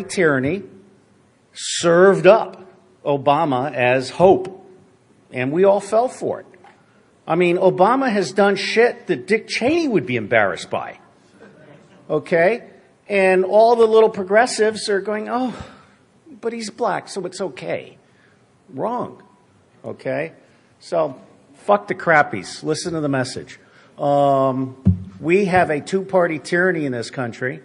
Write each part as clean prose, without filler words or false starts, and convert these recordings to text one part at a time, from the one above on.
tyranny served up Obama as hope, and we all fell for it. I mean, Obama has done shit that Dick Cheney would be embarrassed by. Okay? And all the little progressives are going, oh, but he's black, so it's okay. Wrong. Okay? So, fuck the crappies. Listen to the message. We have a two-party tyranny in this country,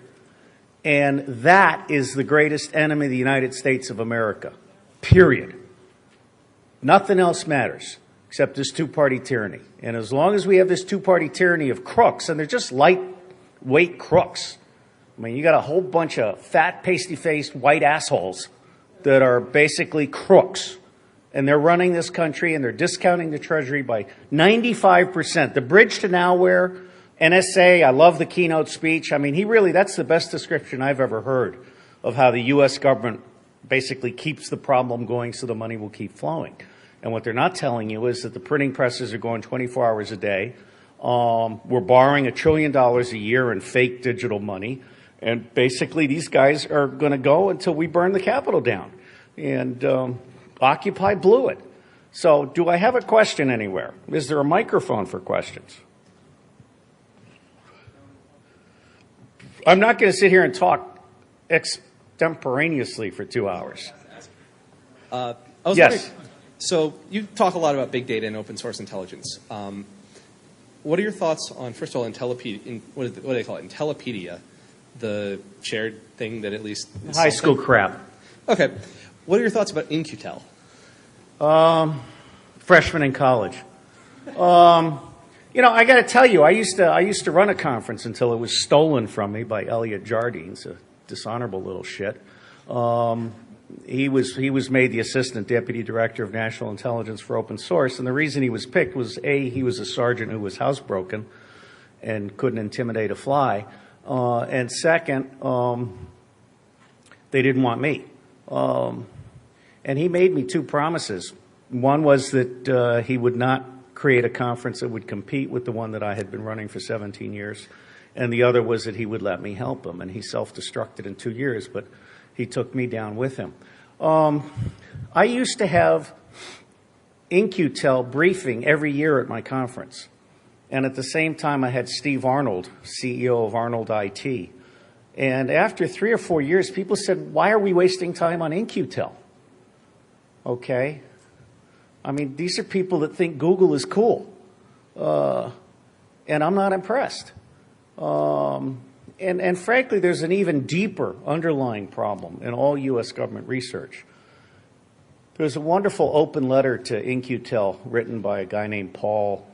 and that is the greatest enemy of the United States of America. Period. Nothing else matters except this two-party tyranny. And as long as we have this two-party tyranny of crooks, and they're just lightweight crooks. I mean, you got a whole bunch of fat, pasty-faced white assholes that are basically crooks. And they're running this country, and they're discounting the Treasury by 95%. The bridge to nowhere, NSA, I love the keynote speech. I mean, that's the best description I've ever heard of how the U.S. government basically keeps the problem going so the money will keep flowing. And what they're not telling you is that the printing presses are going 24 hours a day. We're borrowing $1 trillion a year in fake digital money. And basically, these guys are going to go until we burn the Capitol down. And Occupy blew it. So do I have a question anywhere? Is there a microphone for questions? I'm not going to sit here and talk extemporaneously for 2 hours. Yes. So you talk a lot about big data and open source intelligence. What are your thoughts on, first of all, what do they call it? Intellipedia, the shared thing that at least high school crap. Okay. What are your thoughts about In-Q-Tel? Freshman in college. I got to tell you, I used to run a conference until it was stolen from me by Elliot Jardines, a dishonorable little shit. He was made the assistant deputy director of national intelligence for open source, and the reason he was picked was he was a sergeant who was housebroken and couldn't intimidate a fly, and second, they didn't want me. And he made me two promises. One was that he would not create a conference that would compete with the one that I had been running for 17 years. And the other was that he would let me help him. And he self-destructed in 2 years, but he took me down with him. I used to have In-Q-Tel briefing every year at my conference. And at the same time, I had Steve Arnold, CEO of Arnold IT. And after 3 or 4 years, people said, why are we wasting time on In-Q-Tel? Okay. I mean, these are people that think Google is cool. And I'm not impressed. And frankly, there's an even deeper underlying problem in all U.S. government research. There's a wonderful open letter to In-Q-Tel written by a guy named Paul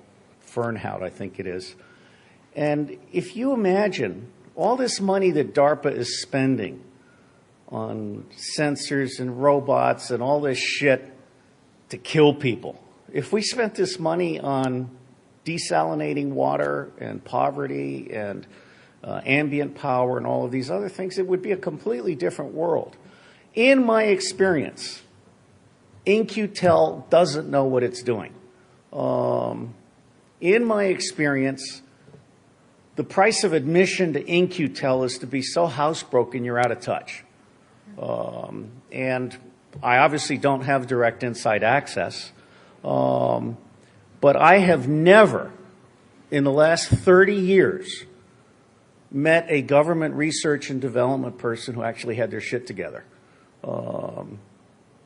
Fernhout, I think it is. And if you imagine all this money that DARPA is spending on sensors and robots and all this shit to kill people. If we spent this money on desalinating water and poverty and ambient power and all of these other things, it would be a completely different world. In my experience, In-Q-Tel doesn't know what it's doing. In my experience, the price of admission to In-Q-Tel is to be so housebroken you're out of touch. And I obviously don't have direct inside access, but I have never, in the last 30 years, met a government research and development person who actually had their shit together.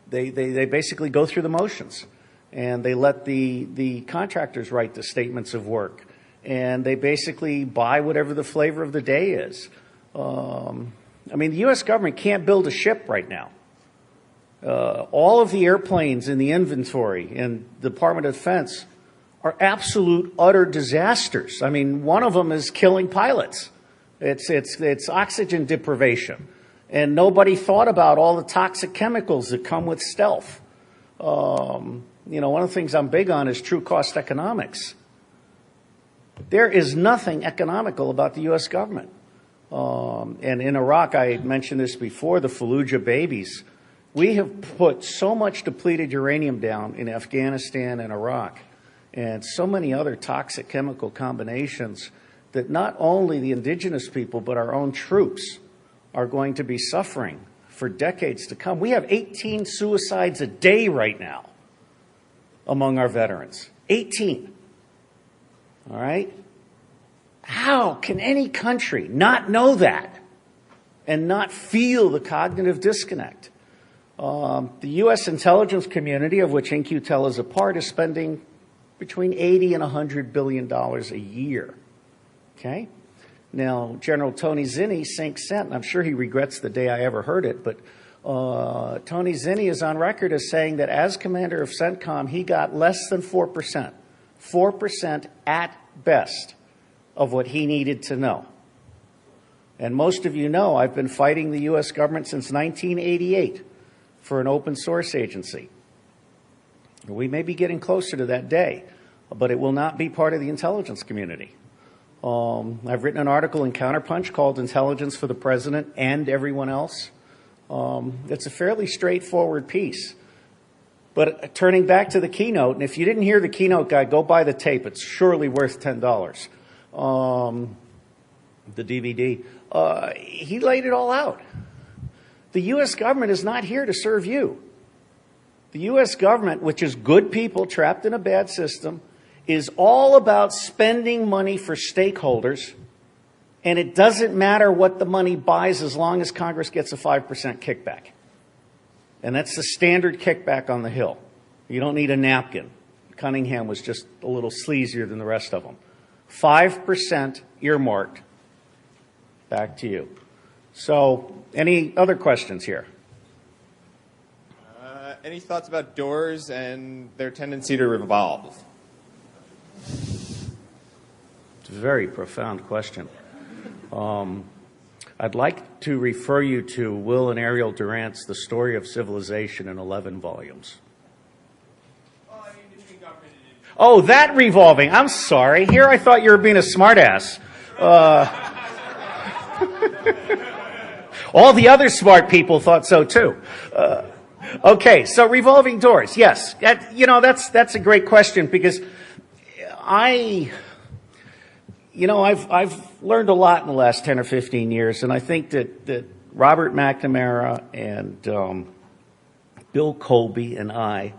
They basically go through the motions, and they let the contractors write the statements of work, and they basically buy whatever the flavor of the day is. I mean, the U.S. government can't build a ship right now. All of the airplanes in the inventory in the Department of Defense are absolute, utter disasters. I mean, one of them is killing pilots. It's oxygen deprivation. And nobody thought about all the toxic chemicals that come with stealth. One of the things I'm big on is true cost economics. There is nothing economical about the U.S. government. And in Iraq, I mentioned this before, the Fallujah babies. We have put so much depleted uranium down in Afghanistan and Iraq and so many other toxic chemical combinations that not only the indigenous people but our own troops are going to be suffering for decades to come. We have 18 suicides a day right now among our veterans. 18. All right? How can any country not know that and not feel the cognitive disconnect? The U.S. intelligence community, of which In-Q-Tel is a part, is spending between $80 and $100 billion a year. Okay? Now, General Tony Zinni, Sink Cent, and I'm sure he regrets the day I ever heard it, but Tony Zinni is on record as saying that as commander of CENTCOM, he got less than 4%, 4% at best of what he needed to know. And most of you know I've been fighting the U.S. government since 1988 for an open source agency. We may be getting closer to that day, but it will not be part of the intelligence community. I've written an article in Counterpunch called Intelligence for the President and Everyone Else. It's a fairly straightforward piece. But turning back to the keynote, and if you didn't hear the keynote guy, go buy the tape. It's surely worth $10. The DVD. He laid it all out. The U.S. government is not here to serve you. The U.S. government, which is good people trapped in a bad system, is all about spending money for stakeholders, and it doesn't matter what the money buys as long as Congress gets a 5% kickback. And that's the standard kickback on the Hill. You don't need a napkin. Cunningham was just a little sleazier than the rest of them. 5% earmarked. Back to you. So, any other questions here? Any thoughts about doors and their tendency to revolve? It's a very profound question. I'd like to refer you to Will and Ariel Durant's The Story of Civilization in 11 volumes. Well, I mean, between government and... Oh, that revolving. I'm sorry. Here I thought you were being a smartass. All the other smart people thought so too. Okay, so revolving doors. Yes, that's a great question because I've learned a lot in the last 10 or 15 years, and I think that Robert McNamara and Bill Colby and I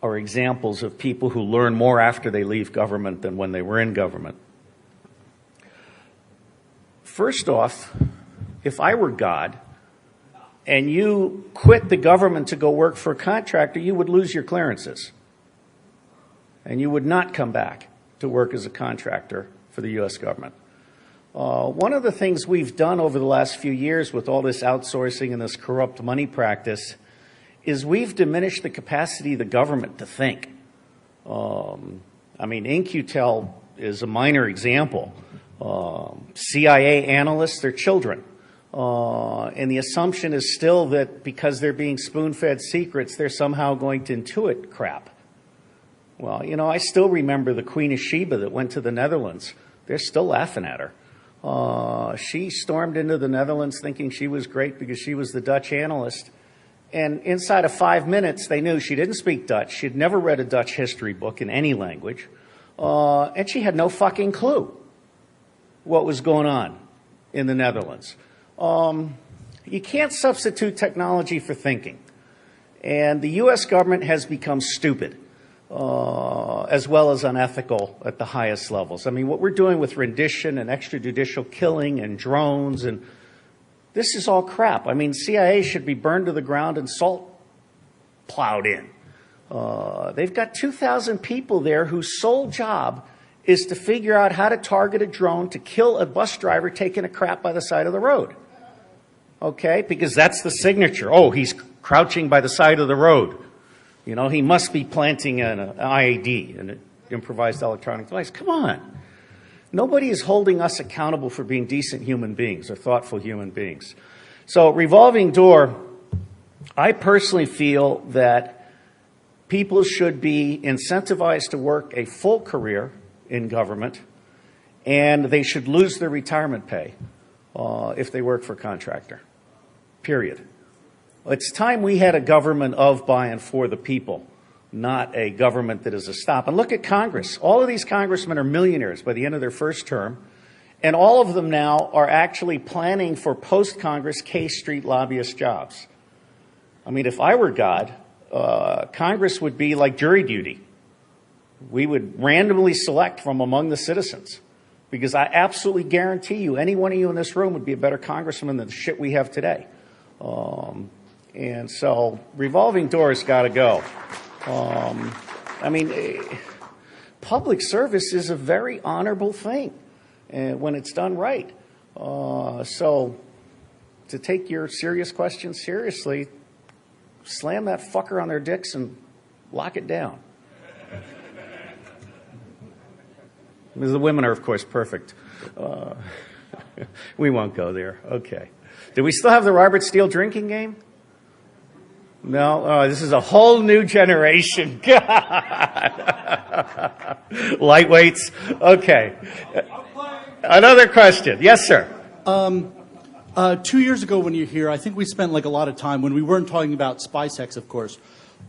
are examples of people who learn more after they leave government than when they were in government. First off, if I were God and you quit the government to go work for a contractor, you would lose your clearances. And you would not come back to work as a contractor for the U.S. government. One of the things we've done over the last few years with all this outsourcing and this corrupt money practice is we've diminished the capacity of the government to think. In-Q-Tel is a minor example. CIA analysts, they're children. And the assumption is still that because they're being spoon-fed secrets, they're somehow going to intuit crap. Well, I still remember the Queen of Sheba that went to the Netherlands. They're still laughing at her. She stormed into the Netherlands thinking she was great because she was the Dutch analyst. And inside of 5 minutes, they knew she didn't speak Dutch. She had never read a Dutch history book in any language. And she had no fucking clue what was going on in the Netherlands. You can't substitute technology for thinking. And the U.S. government has become stupid, as well as unethical at the highest levels. I mean, what we're doing with rendition and extrajudicial killing and drones, and this is all crap. I mean, CIA should be burned to the ground and salt plowed in. They've got 2,000 people there whose sole job is to figure out how to target a drone to kill a bus driver taking a crap by the side of the road. Okay? Because that's the signature. Oh, he's crouching by the side of the road. He must be planting an IED, an improvised electronic device. Come on. Nobody is holding us accountable for being decent human beings or thoughtful human beings. So, revolving door, I personally feel that people should be incentivized to work a full career in government, and they should lose their retirement pay if they work for a contractor, period. It's time we had a government of, by, and for the people, not a government that is a stop. And look at Congress. All of these congressmen are millionaires by the end of their first term, and all of them now are actually planning for post-Congress K Street lobbyist jobs. I mean, if I were God, Congress would be like jury duty. We would randomly select from among the citizens, because I absolutely guarantee you, any one of you in this room would be a better congressman than the shit we have today. And so revolving doors got to go. I mean, public service is a very honorable thing when it's done right. So to take your serious questions seriously, slam that fucker on their dicks and lock it down. The women are, of course, perfect. We won't go there. Okay. Do we still have the Robert Steele drinking game? No? This is a whole new generation. God. Lightweights? Okay. Another question. Yes, sir. 2 years ago when you were here, I think we spent like a lot of time, when we weren't talking about spy sex, of course,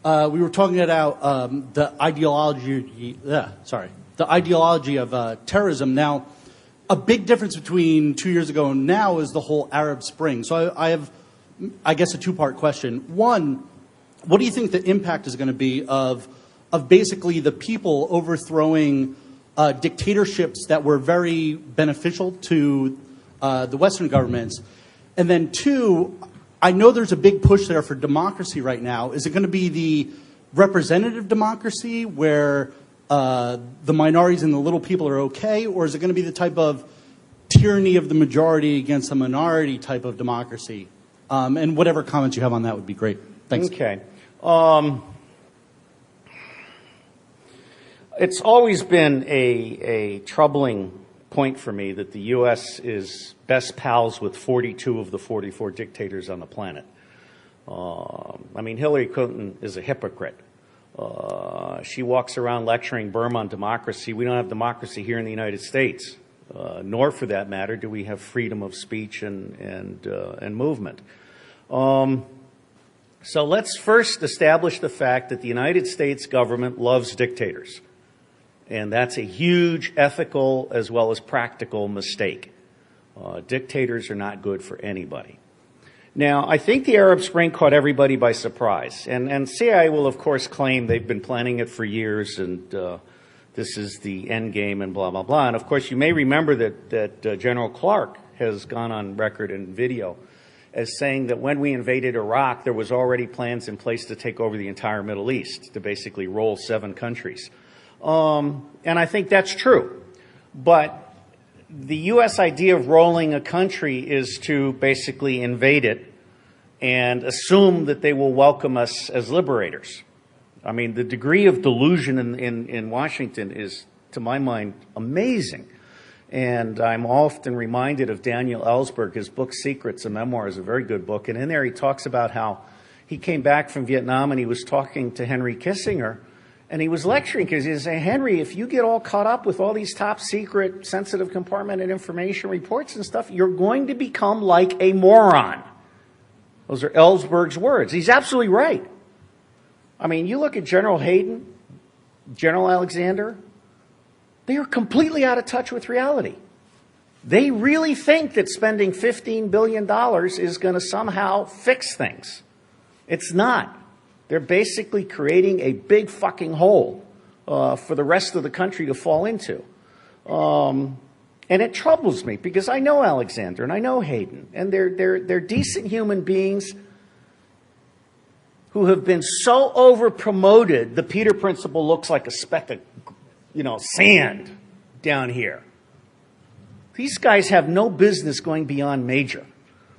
we were talking about the ideology of terrorism. Now, a big difference between 2 years ago and now is the whole Arab Spring. So I have, I guess, a two-part question. One, what do you think the impact is going to be of basically the people overthrowing dictatorships that were very beneficial to the Western governments? And then two, I know there's a big push there for democracy right now. Is it going to be the representative democracy where the minorities and the little people are okay, or is it going to be the type of tyranny of the majority against the minority type of democracy? And whatever comments you have on that would be great. Thanks. Okay. It's always been a troubling point for me that the U.S. is best pals with 42 of the 44 dictators on the planet. I mean, Hillary Clinton is a hypocrite. She walks around lecturing Burma on democracy. We don't have democracy here in the United States, nor, for that matter, do we have freedom of speech and movement. So let's first establish the fact that the United States government loves dictators. And that's a huge ethical as well as practical mistake. Dictators are not good for anybody. Now, I think the Arab Spring caught everybody by surprise. And CIA will, of course, claim they've been planning it for years and this is the end game and blah, blah, blah. And, of course, you may remember that General Clark has gone on record in video as saying that when we invaded Iraq, there was already plans in place to take over the entire Middle East, to basically roll 7 countries. And I think that's true. But the U.S. idea of rolling a country is to basically invade it and assume that they will welcome us as liberators. I mean, the degree of delusion in Washington is, to my mind, amazing. And I'm often reminded of Daniel Ellsberg. His book, Secrets, a memoir, is a very good book. And in there he talks about how he came back from Vietnam and he was talking to Henry Kissinger. And he was lecturing because he said, Henry, if you get all caught up with all these top secret, sensitive compartmented information reports and stuff, you're going to become like a moron. Those are Ellsberg's words. He's absolutely right. I mean, you look at General Hayden, General Alexander, they are completely out of touch with reality. They really think that spending $15 billion is going to somehow fix things. It's not. They're basically creating a big fucking hole for the rest of the country to fall into. And it troubles me because I know Alexander and I know Hayden, and they're decent human beings who have been so over-promoted, the Peter Principle looks like a speck of, sand down here. These guys have no business going beyond major.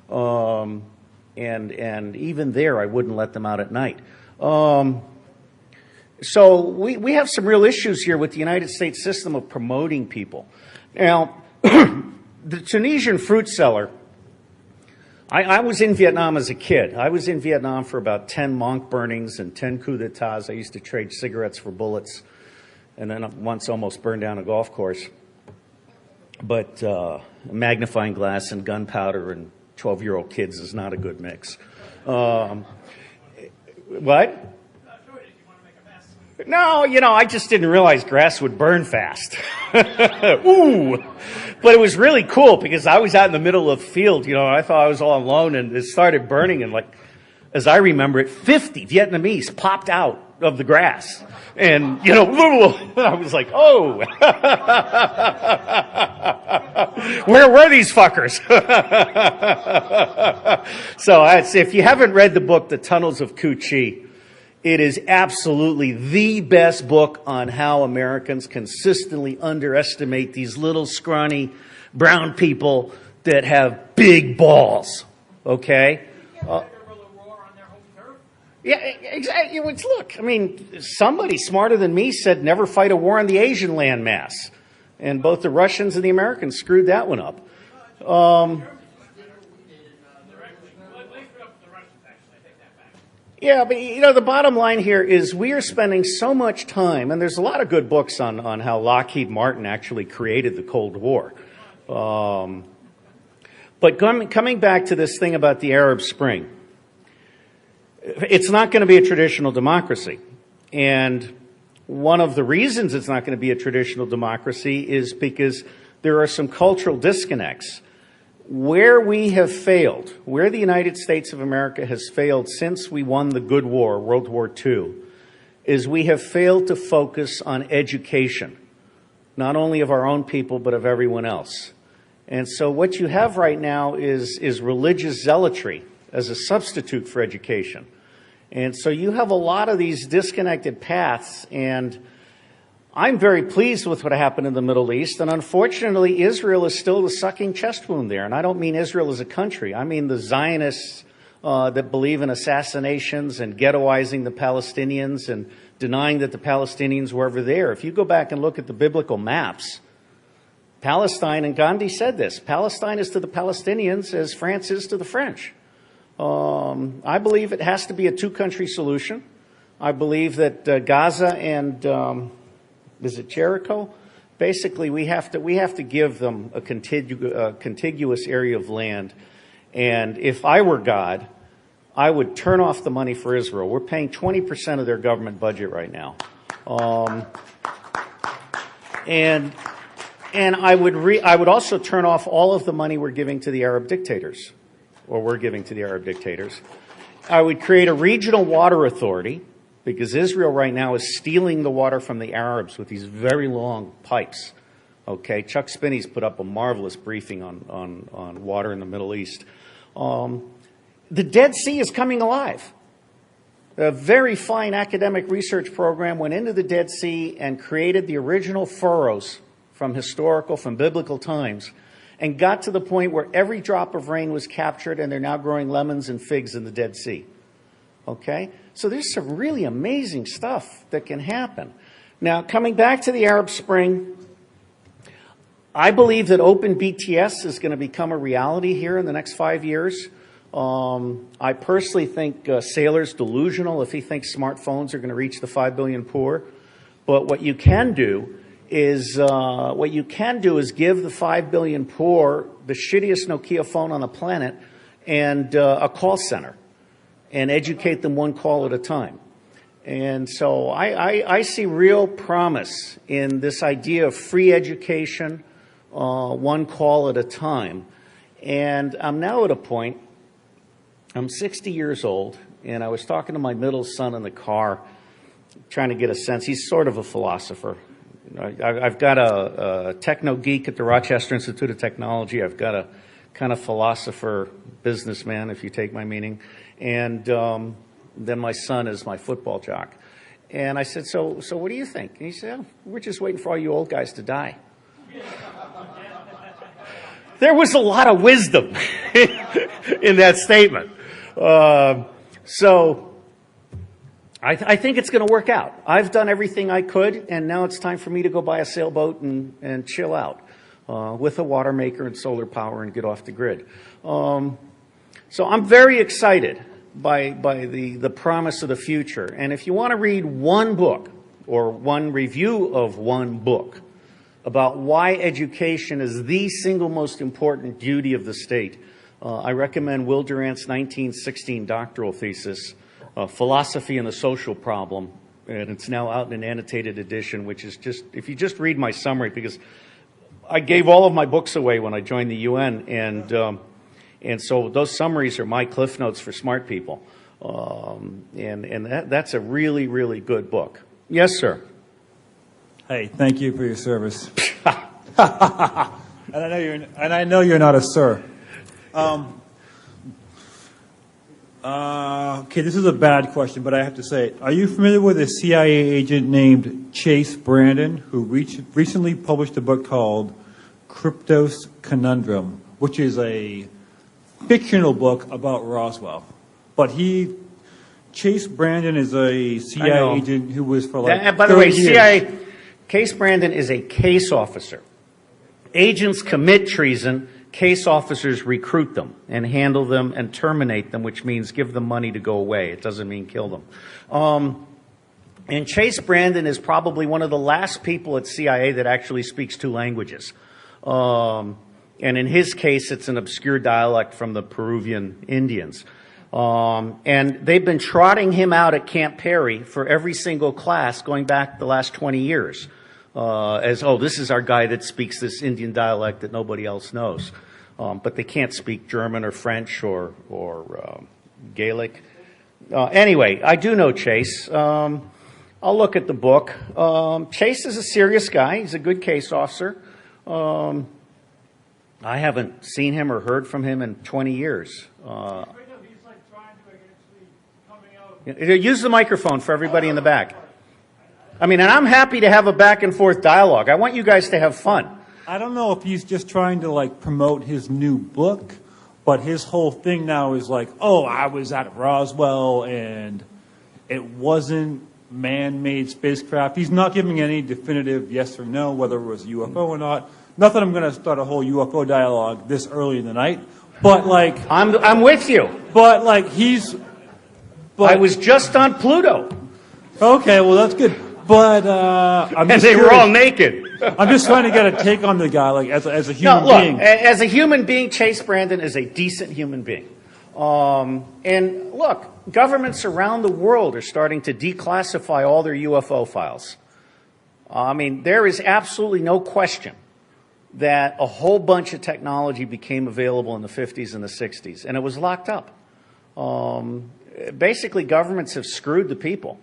And even there, I wouldn't let them out at night. So we have some real issues here with the United States system of promoting people. Now, the Tunisian fruit seller, I was in Vietnam as a kid. I was in Vietnam for about 10 monk burnings and 10 coups d'etats. I used to trade cigarettes for bullets, and then once almost burned down a golf course. But a magnifying glass and gunpowder and 12-year-old kids is not a good mix. What? No, I just didn't realize grass would burn fast. Ooh. But it was really cool because I was out in the middle of the field, and I thought I was all alone, and it started burning, and as I remember it, 50 Vietnamese popped out of the grass. And, you know, I was like, oh, where were these fuckers? So I'd say if you haven't read the book, The Tunnels of Cu Chi, it is absolutely the best book on how Americans consistently underestimate these little scrawny brown people that have big balls, okay? Yeah, exactly. Look, I mean, somebody smarter than me said never fight a war on the Asian landmass. And both the Russians and the Americans screwed that one up. Yeah, but you know, the bottom line here is we are spending so much time, and there's a lot of good books on how Lockheed Martin actually created the Cold War. But coming back to this thing about the Arab Spring, it's not going to be a traditional democracy. And one of the reasons it's not going to be a traditional democracy is because there are some cultural disconnects. Where we have failed, where the United States of America has failed since we won the good war, World War II, is we have failed to focus on education, not only of our own people, but of everyone else. And so what you have right now is religious zealotry as a substitute for education. And so you have a lot of these disconnected paths, and I'm very pleased with what happened in the Middle East, and unfortunately Israel is still the sucking chest wound there. And I don't mean Israel as a country. I mean the Zionists that believe in assassinations and ghettoizing the Palestinians and denying that the Palestinians were ever there. If you go back and look at the biblical maps, Palestine, and Gandhi said this, Palestine is to the Palestinians as France is to the French. I believe it has to be a two-country solution. I believe that Gaza and is it Jericho? Basically, we have to give them a contiguous area of land. And if I were God, I would turn off the money for Israel. We're paying 20% of their government budget right now, and I would also turn off all of the money we're giving to the Arab dictators, or we're giving to the Arab dictators. I would create a regional water authority, because Israel right now is stealing the water from the Arabs with these very long pipes. Okay, Chuck Spinney's put up a marvelous briefing on water in the Middle East. The Dead Sea is coming alive. A very fine academic research program went into the Dead Sea and created the original furrows from biblical times, and got to the point where every drop of rain was captured, and they're now growing lemons and figs in the Dead Sea. Okay? So there's some really amazing stuff that can happen. Now, coming back to the Arab Spring, I believe that open BTS is going to become a reality here in the next 5 years. I personally think Saylor's delusional if he thinks smartphones are going to reach the 5 billion poor. But what you can do is give the 5 billion poor the shittiest Nokia phone on the planet and a call center, and educate them one call at a time. And so I see real promise in this idea of free education, one call at a time. And I'm now at a point, I'm 60 years old, and I was talking to my middle son in the car, trying to get a sense. He's sort of a philosopher. I've got a techno geek at the Rochester Institute of Technology. I've got a kind of philosopher businessman, if you take my meaning. And then my son is my football jock. And I said, so what do you think? And he said, oh, we're just waiting for all you old guys to die. There was a lot of wisdom in that statement. So I think it's going to work out. I've done everything I could, and now it's time for me to go buy a sailboat and chill out with a water maker and solar power and get off the grid. So I'm very excited by the promise of the future. And if you want to read one book or one review of one book about why education is the single most important duty of the state, I recommend Will Durant's 1916 doctoral thesis, Philosophy and the Social Problem. And it's now out in an annotated edition, which is just, if you just read my summary, because I gave all of my books away when I joined the UN, and And so those summaries are my cliff notes for smart people. That's a really, really good book. Yes, sir. Hey, thank you for your service. And I know you're not a sir. Okay, this is a bad question, but I have to say it. Are you familiar with a CIA agent named Chase Brandon, who recently published a book called Cryptos Conundrum, which is a fictional book about Roswell? But Chase Brandon is a CIA agent who was for like by the way, 30 years. CIA, Case Brandon is a case officer. Agents commit treason. Case officers recruit them and handle them and terminate them, which means give them money to go away. It doesn't mean kill them. And Chase Brandon is probably one of the last people at CIA that actually speaks 2 languages. And in his case, it's an obscure dialect from the Peruvian Indians. And they've been trotting him out at Camp Perry for every single class going back the last 20 years. This is our guy that speaks this Indian dialect that nobody else knows. But they can't speak German or French or Gaelic. Anyway, I do know Chase. I'll look at the book. Chase is a serious guy. He's a good case officer. I haven't seen him or heard from him in 20 years. Use the microphone for everybody in the back. I mean, and I'm happy to have a back and forth dialogue. I want you guys to have fun. I don't know if he's just trying to like promote his new book, but his whole thing now is like, oh, I was at Roswell and it wasn't man-made spacecraft. He's not giving any definitive yes or no, whether it was a UFO or not. Not that I'm going to start a whole UFO dialogue this early in the night, but like... I'm with you. But like I was just on Pluto. Okay, well that's good. But I'm just they curious. were all naked. I'm just trying to get a take on the guy, like as a human being. As a human being, Chase Brandon is a decent human being. And look, governments around the world are starting to declassify all their UFO files. I mean, there is absolutely no question that a whole bunch of technology became available in the 50s and the 60s, and it was locked up. Basically, governments have screwed the people.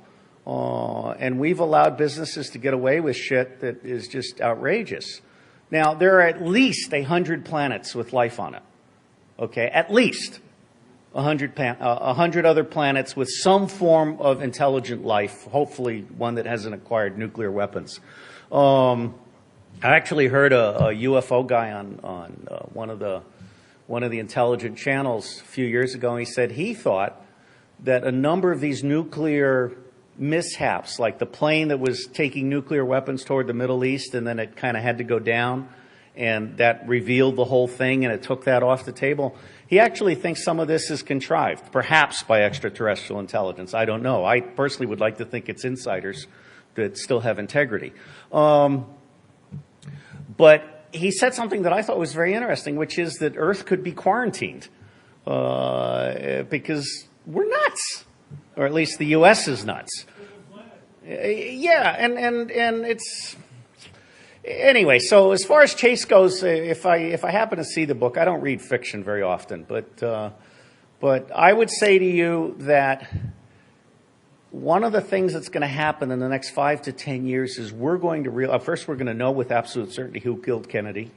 And we've allowed businesses to get away with shit that is just outrageous. Now, there are at least 100 planets with life on it. Okay, at least 100 other planets with some form of intelligent life, hopefully one that hasn't acquired nuclear weapons. I actually heard a UFO guy on one of the intelligent channels a few years ago, and he said he thought that a number of these nuclear mishaps, like the plane that was taking nuclear weapons toward the Middle East and then it kind of had to go down and that revealed the whole thing and it took that off the table. He actually thinks some of this is contrived, perhaps by extraterrestrial intelligence. I don't know. I personally would like to think it's insiders that still have integrity. But he said something that I thought was very interesting, which is that Earth could be quarantined because we're nuts. Or at least the U.S. is nuts. Yeah, and it's... Anyway, so as far as Chase goes, if I happen to see the book, I don't read fiction very often, but I would say to you that one of the things that's going to happen in the next 5 to 10 years is we're going to first we're going to know with absolute certainty who killed Kennedy.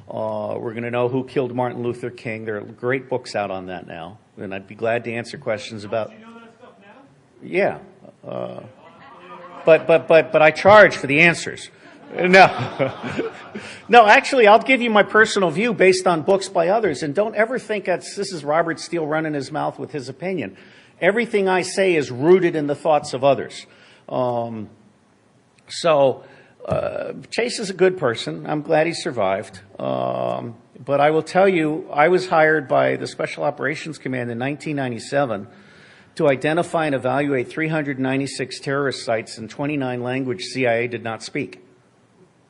We're going to know who killed Martin Luther King. There are great books out on that now, and I'd be glad to answer questions about... Yeah, but I charge for the answers. No, no. Actually, I'll give you my personal view based on books by others, and don't ever think this is Robert Steele running his mouth with his opinion. Everything I say is rooted in the thoughts of others. Chase is a good person. I'm glad he survived. But I will tell you, I was hired by the Special Operations Command in 1997. To identify and evaluate 396 terrorist sites in 29 languages CIA did not speak,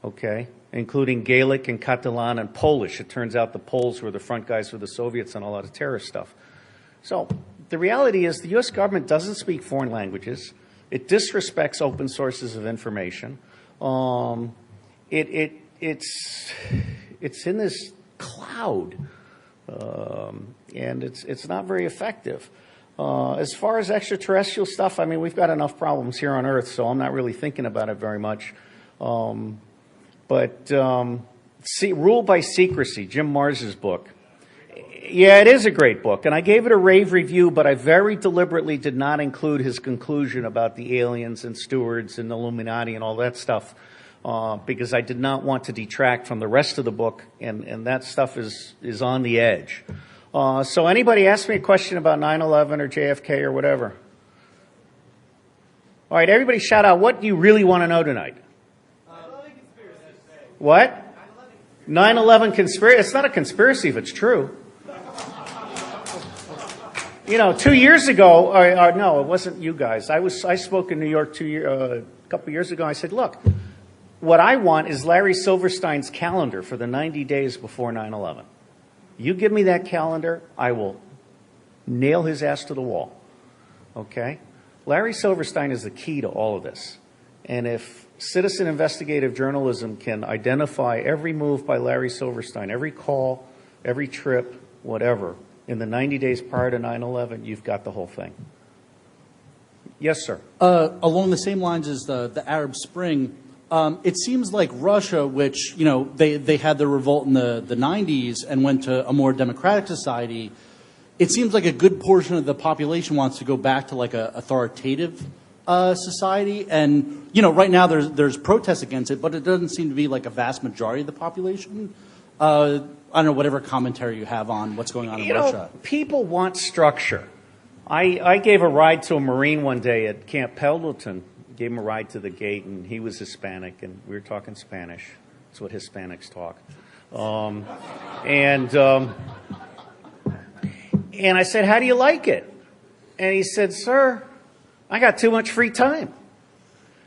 okay, including Gaelic and Catalan and Polish. It turns out the Poles were the front guys for the Soviets on a lot of terrorist stuff. So the reality is the U.S. government doesn't speak foreign languages. It disrespects open sources of information. It's in this cloud And it's not very effective. As far as extraterrestrial stuff, I mean, we've got enough problems here on Earth, so I'm not really thinking about it very much. Rule by Secrecy, Jim Mars's book. Yeah, it is a great book, and I gave it a rave review, but I very deliberately did not include his conclusion about the aliens and stewards and Illuminati and all that stuff, because I did not want to detract from the rest of the book, and that stuff is on the edge. So anybody ask me a question about 9/11 or JFK or whatever? All right, everybody shout out, what do you really want to know tonight? What? 9/11 conspiracy? It's not a conspiracy if it's true. You know, 2 years ago, no, it wasn't you guys. I spoke in New York a couple years ago. I said, look, what I want is Larry Silverstein's calendar for the 90 days before 9/11. You give me that calendar, I will nail his ass to the wall. Okay? Larry Silverstein is the key to all of this. And if citizen investigative journalism can identify every move by Larry Silverstein, every call, every trip, whatever, in the 90 days prior to 9/11, you've got the whole thing. Yes, sir. Along the same lines as the Arab Spring, it seems like Russia, which, you know, they had the revolt in the 90s and went to a more democratic society, it seems like a good portion of the population wants to go back to like a authoritative society. And, you know, right now there's protests against it, but it doesn't seem to be like a vast majority of the population. I don't know, whatever commentary you have on what's going on in Russia. People want structure. I gave a ride to a Marine one day at Camp Pendleton. Gave him a ride to the gate, and he was Hispanic, and we were talking Spanish. That's what Hispanics talk. And I said, how do you like it? And he said, sir, I got too much free time.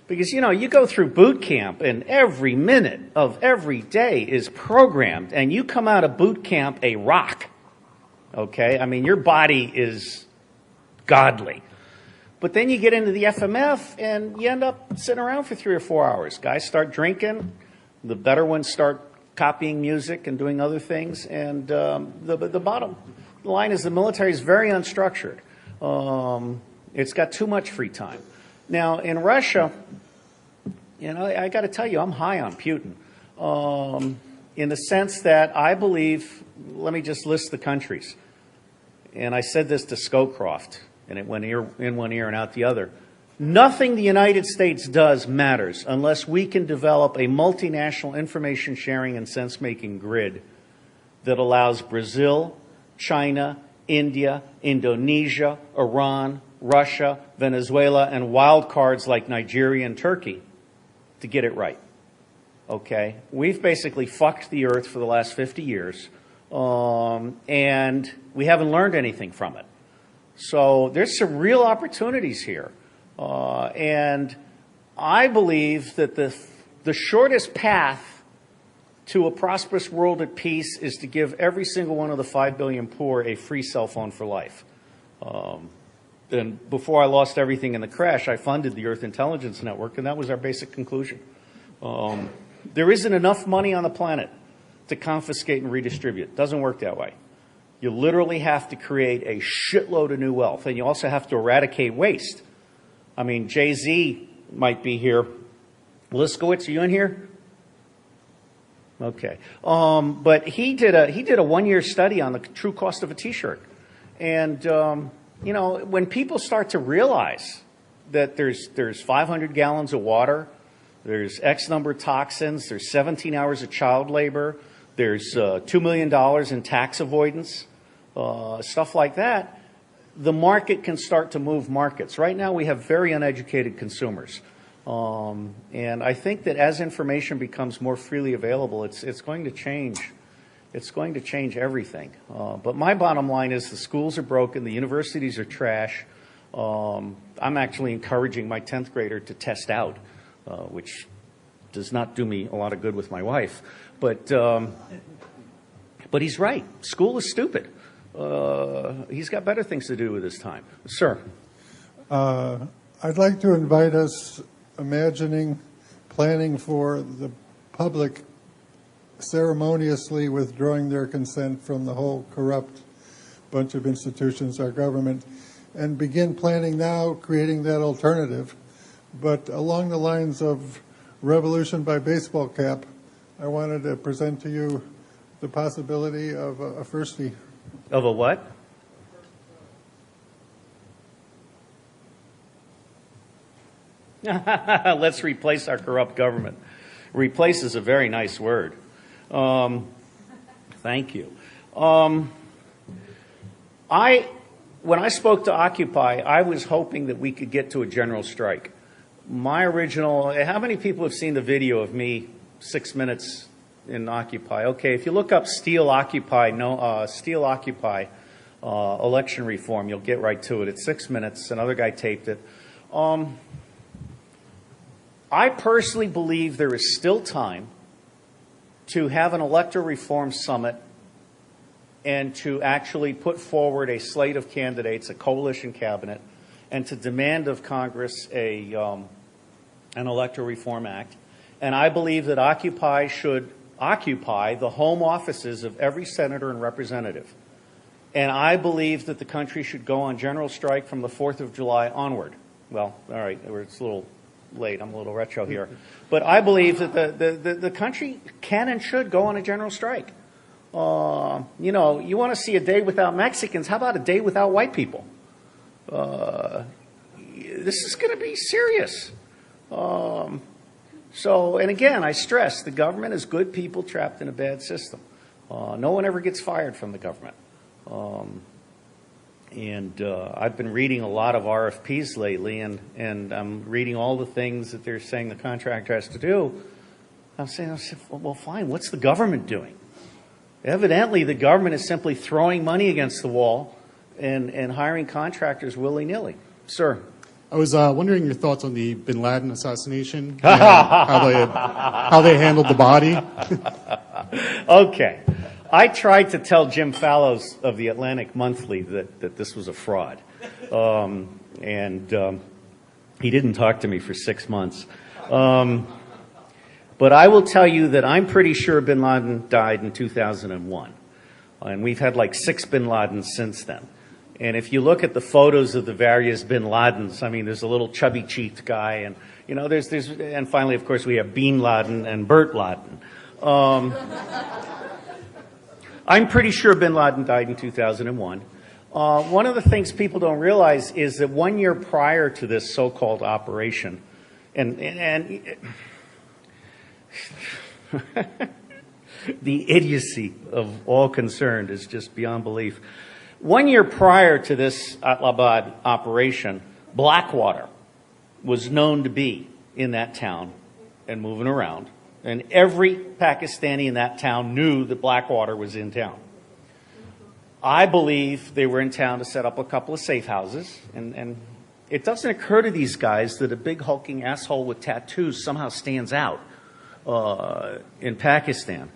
Because, you know, you go through boot camp, and every minute of every day is programmed, and you come out of boot camp a rock. Okay? I mean, your body is godly. But then you get into the FMF, and you end up sitting around for 3 or 4 hours. Guys start drinking. The better ones start copying music and doing other things. And the bottom line is the military is very unstructured. It's got too much free time. Now, in Russia, you know, I got to tell you, I'm high on Putin. In the sense that I believe, let me just list the countries. And I said this to Scowcroft. And it went in one ear and out the other. Nothing the United States does matters unless we can develop a multinational information sharing and sense-making grid that allows Brazil, China, India, Indonesia, Iran, Russia, Venezuela, and wild cards like Nigeria and Turkey to get it right. Okay? We've basically fucked the earth for the last 50 years, and we haven't learned anything from it. So there's some real opportunities here. And I believe that the shortest path to a prosperous world at peace is to give every single one of the 5 billion poor a free cell phone for life. And before I lost everything in the crash, I funded the Earth Intelligence Network, and that was our basic conclusion. There isn't enough money on the planet to confiscate and redistribute. It doesn't work that way. You literally have to create a shitload of new wealth, and you also have to eradicate waste. I mean, Jay-Z might be here. Liskowitz, are you in here? Okay. But he did a 1-year study on the true cost of a T-shirt. And, you know, when people start to realize that there's 500 gallons of water, there's X number of toxins, there's 17 hours of child labor, there's $2 million in tax avoidance, stuff like that, the market can start to move markets. Right now we have very uneducated consumers. And I think that as information becomes more freely available, it's going to change. It's going to change everything. But my bottom line is the schools are broken, the universities are trash. I'm actually encouraging my 10th grader to test out, which does not do me a lot of good with my wife. But he's right. School is stupid. He's got better things to do with his time. Sir. I'd like to invite us planning for the public ceremoniously withdrawing their consent from the whole corrupt bunch of institutions, our government, and begin planning now, creating that alternative. But along the lines of revolution by baseball cap, I wanted to present to you the possibility of a firstie. Of a what? Let's replace our corrupt government. Replace is a very nice word. Thank you. When I spoke to Occupy, I was hoping that we could get to a general strike. My original, how many people have seen the video of me 6 minutes in Occupy? Okay, if you look up Steele Occupy, election reform, you'll get right to it. It's 6 minutes. Another guy taped it. I personally believe there is still time to have an electoral reform summit and to actually put forward a slate of candidates, a coalition cabinet, and to demand of Congress an electoral reform act. And I believe that Occupy should occupy the home offices of every senator and representative. And I believe that the country should go on general strike from the 4th of July onward. Well, all right, it's a little late. I'm a little retro here. But I believe that the country can and should go on a general strike. You know, you want to see a day without Mexicans, how about a day without white people? This is going to be serious. So, and again, I stress, the government is good people trapped in a bad system. No one ever gets fired from the government. I've been reading a lot of RFPs lately, and I'm reading all the things that they're saying the contractor has to do. I'm saying, well, fine, what's the government doing? Evidently, the government is simply throwing money against the wall and hiring contractors willy-nilly. Sir. I was wondering your thoughts on the bin Laden assassination, and how they handled the body. Okay. I tried to tell Jim Fallows of the Atlantic Monthly that this was a fraud. He didn't talk to me for 6 months. But I will tell you that I'm pretty sure bin Laden died in 2001. And we've had like 6 bin Ladens since then. And if you look at the photos of the various bin Ladens, I mean, there's a little chubby-cheeked guy, and, you know, and finally, of course, we have Bean Laden and Bert Laden. I'm pretty sure bin Laden died in 2001. One of the things people don't realize is that 1 year prior to this so-called operation, and the idiocy of all concerned is just beyond belief. 1 year prior to this Atlabad operation, Blackwater was known to be in that town and moving around. And every Pakistani in that town knew that Blackwater was in town. I believe they were in town to set up a couple of safe houses. And it doesn't occur to these guys that a big hulking asshole with tattoos somehow stands out in Pakistan.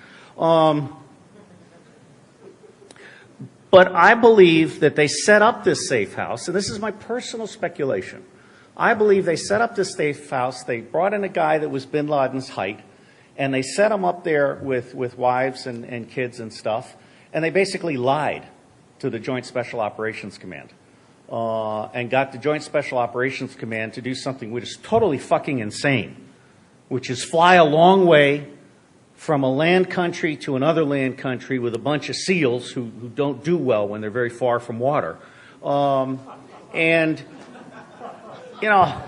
But I believe that they set up this safe house, and this is my personal speculation. I believe they set up this safe house. They brought in a guy that was bin Laden's height, and they set him up there with wives and kids and stuff, and they basically lied to the Joint Special Operations Command and got the Joint Special Operations Command to do something which is totally fucking insane, which is fly a long way from a land country to another land country with a bunch of SEALs who don't do well when they're very far from water. And, you know,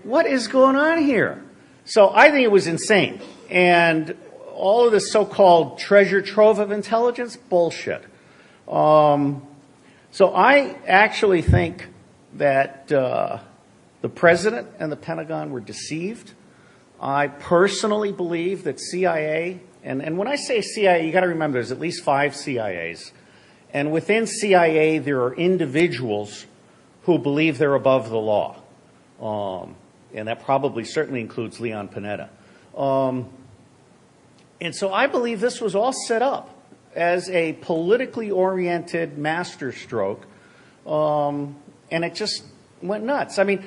what is going on here? So I think it was insane. And all of this so-called treasure trove of intelligence, bullshit. So I actually think that the president and the Pentagon were deceived. I personally believe that CIA, and when I say CIA, you got to remember there's at least 5 CIAs. And within CIA, there are individuals who believe they're above the law. And that probably certainly includes Leon Panetta. And so I believe this was all set up as a politically oriented masterstroke. And it just went nuts. I mean,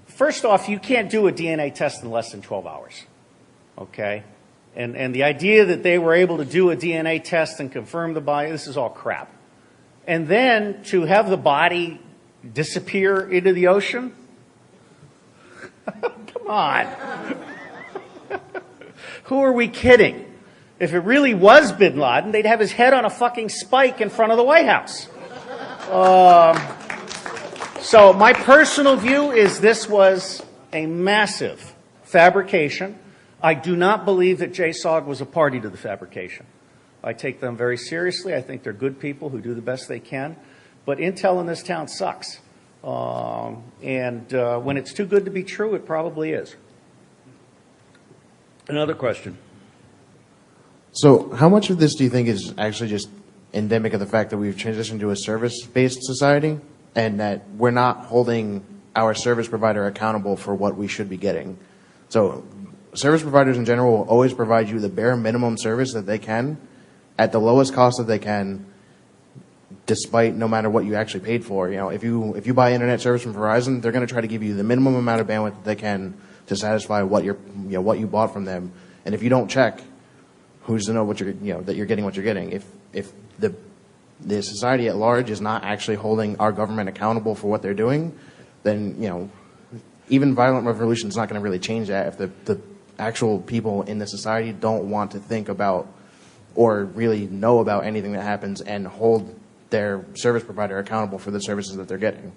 first off, you can't do a DNA test in less than 12 hours. Okay? And the idea that they were able to do a DNA test and confirm the body, this is all crap. And then to have the body disappear into the ocean? Come on. Who are we kidding? If it really was bin Laden, they'd have his head on a fucking spike in front of the White House. So my personal view is this was a massive fabrication. I do not believe that JSOG was a party to the fabrication. I take them very seriously. I think they're good people who do the best they can. But intel in this town sucks. And when it's too good to be true, it probably is. Another question. So how much of this do you think is actually just endemic of the fact that we've transitioned to a service-based society and that we're not holding our service provider accountable for what we should be getting? So service providers in general will always provide you the bare minimum service that they can at the lowest cost that they can, despite no matter what you actually paid for. You know, if you buy internet service from Verizon, they're going to try to give you the minimum amount of bandwidth that they can to satisfy what what you bought from them. And if you don't check, who's to know what that you're getting what you're getting? If the society at large is not actually holding our government accountable for what they're doing, then even violent revolution is not going to really change that if the actual people in the society don't want to think about or really know about anything that happens and hold their service provider accountable for the services that they're getting.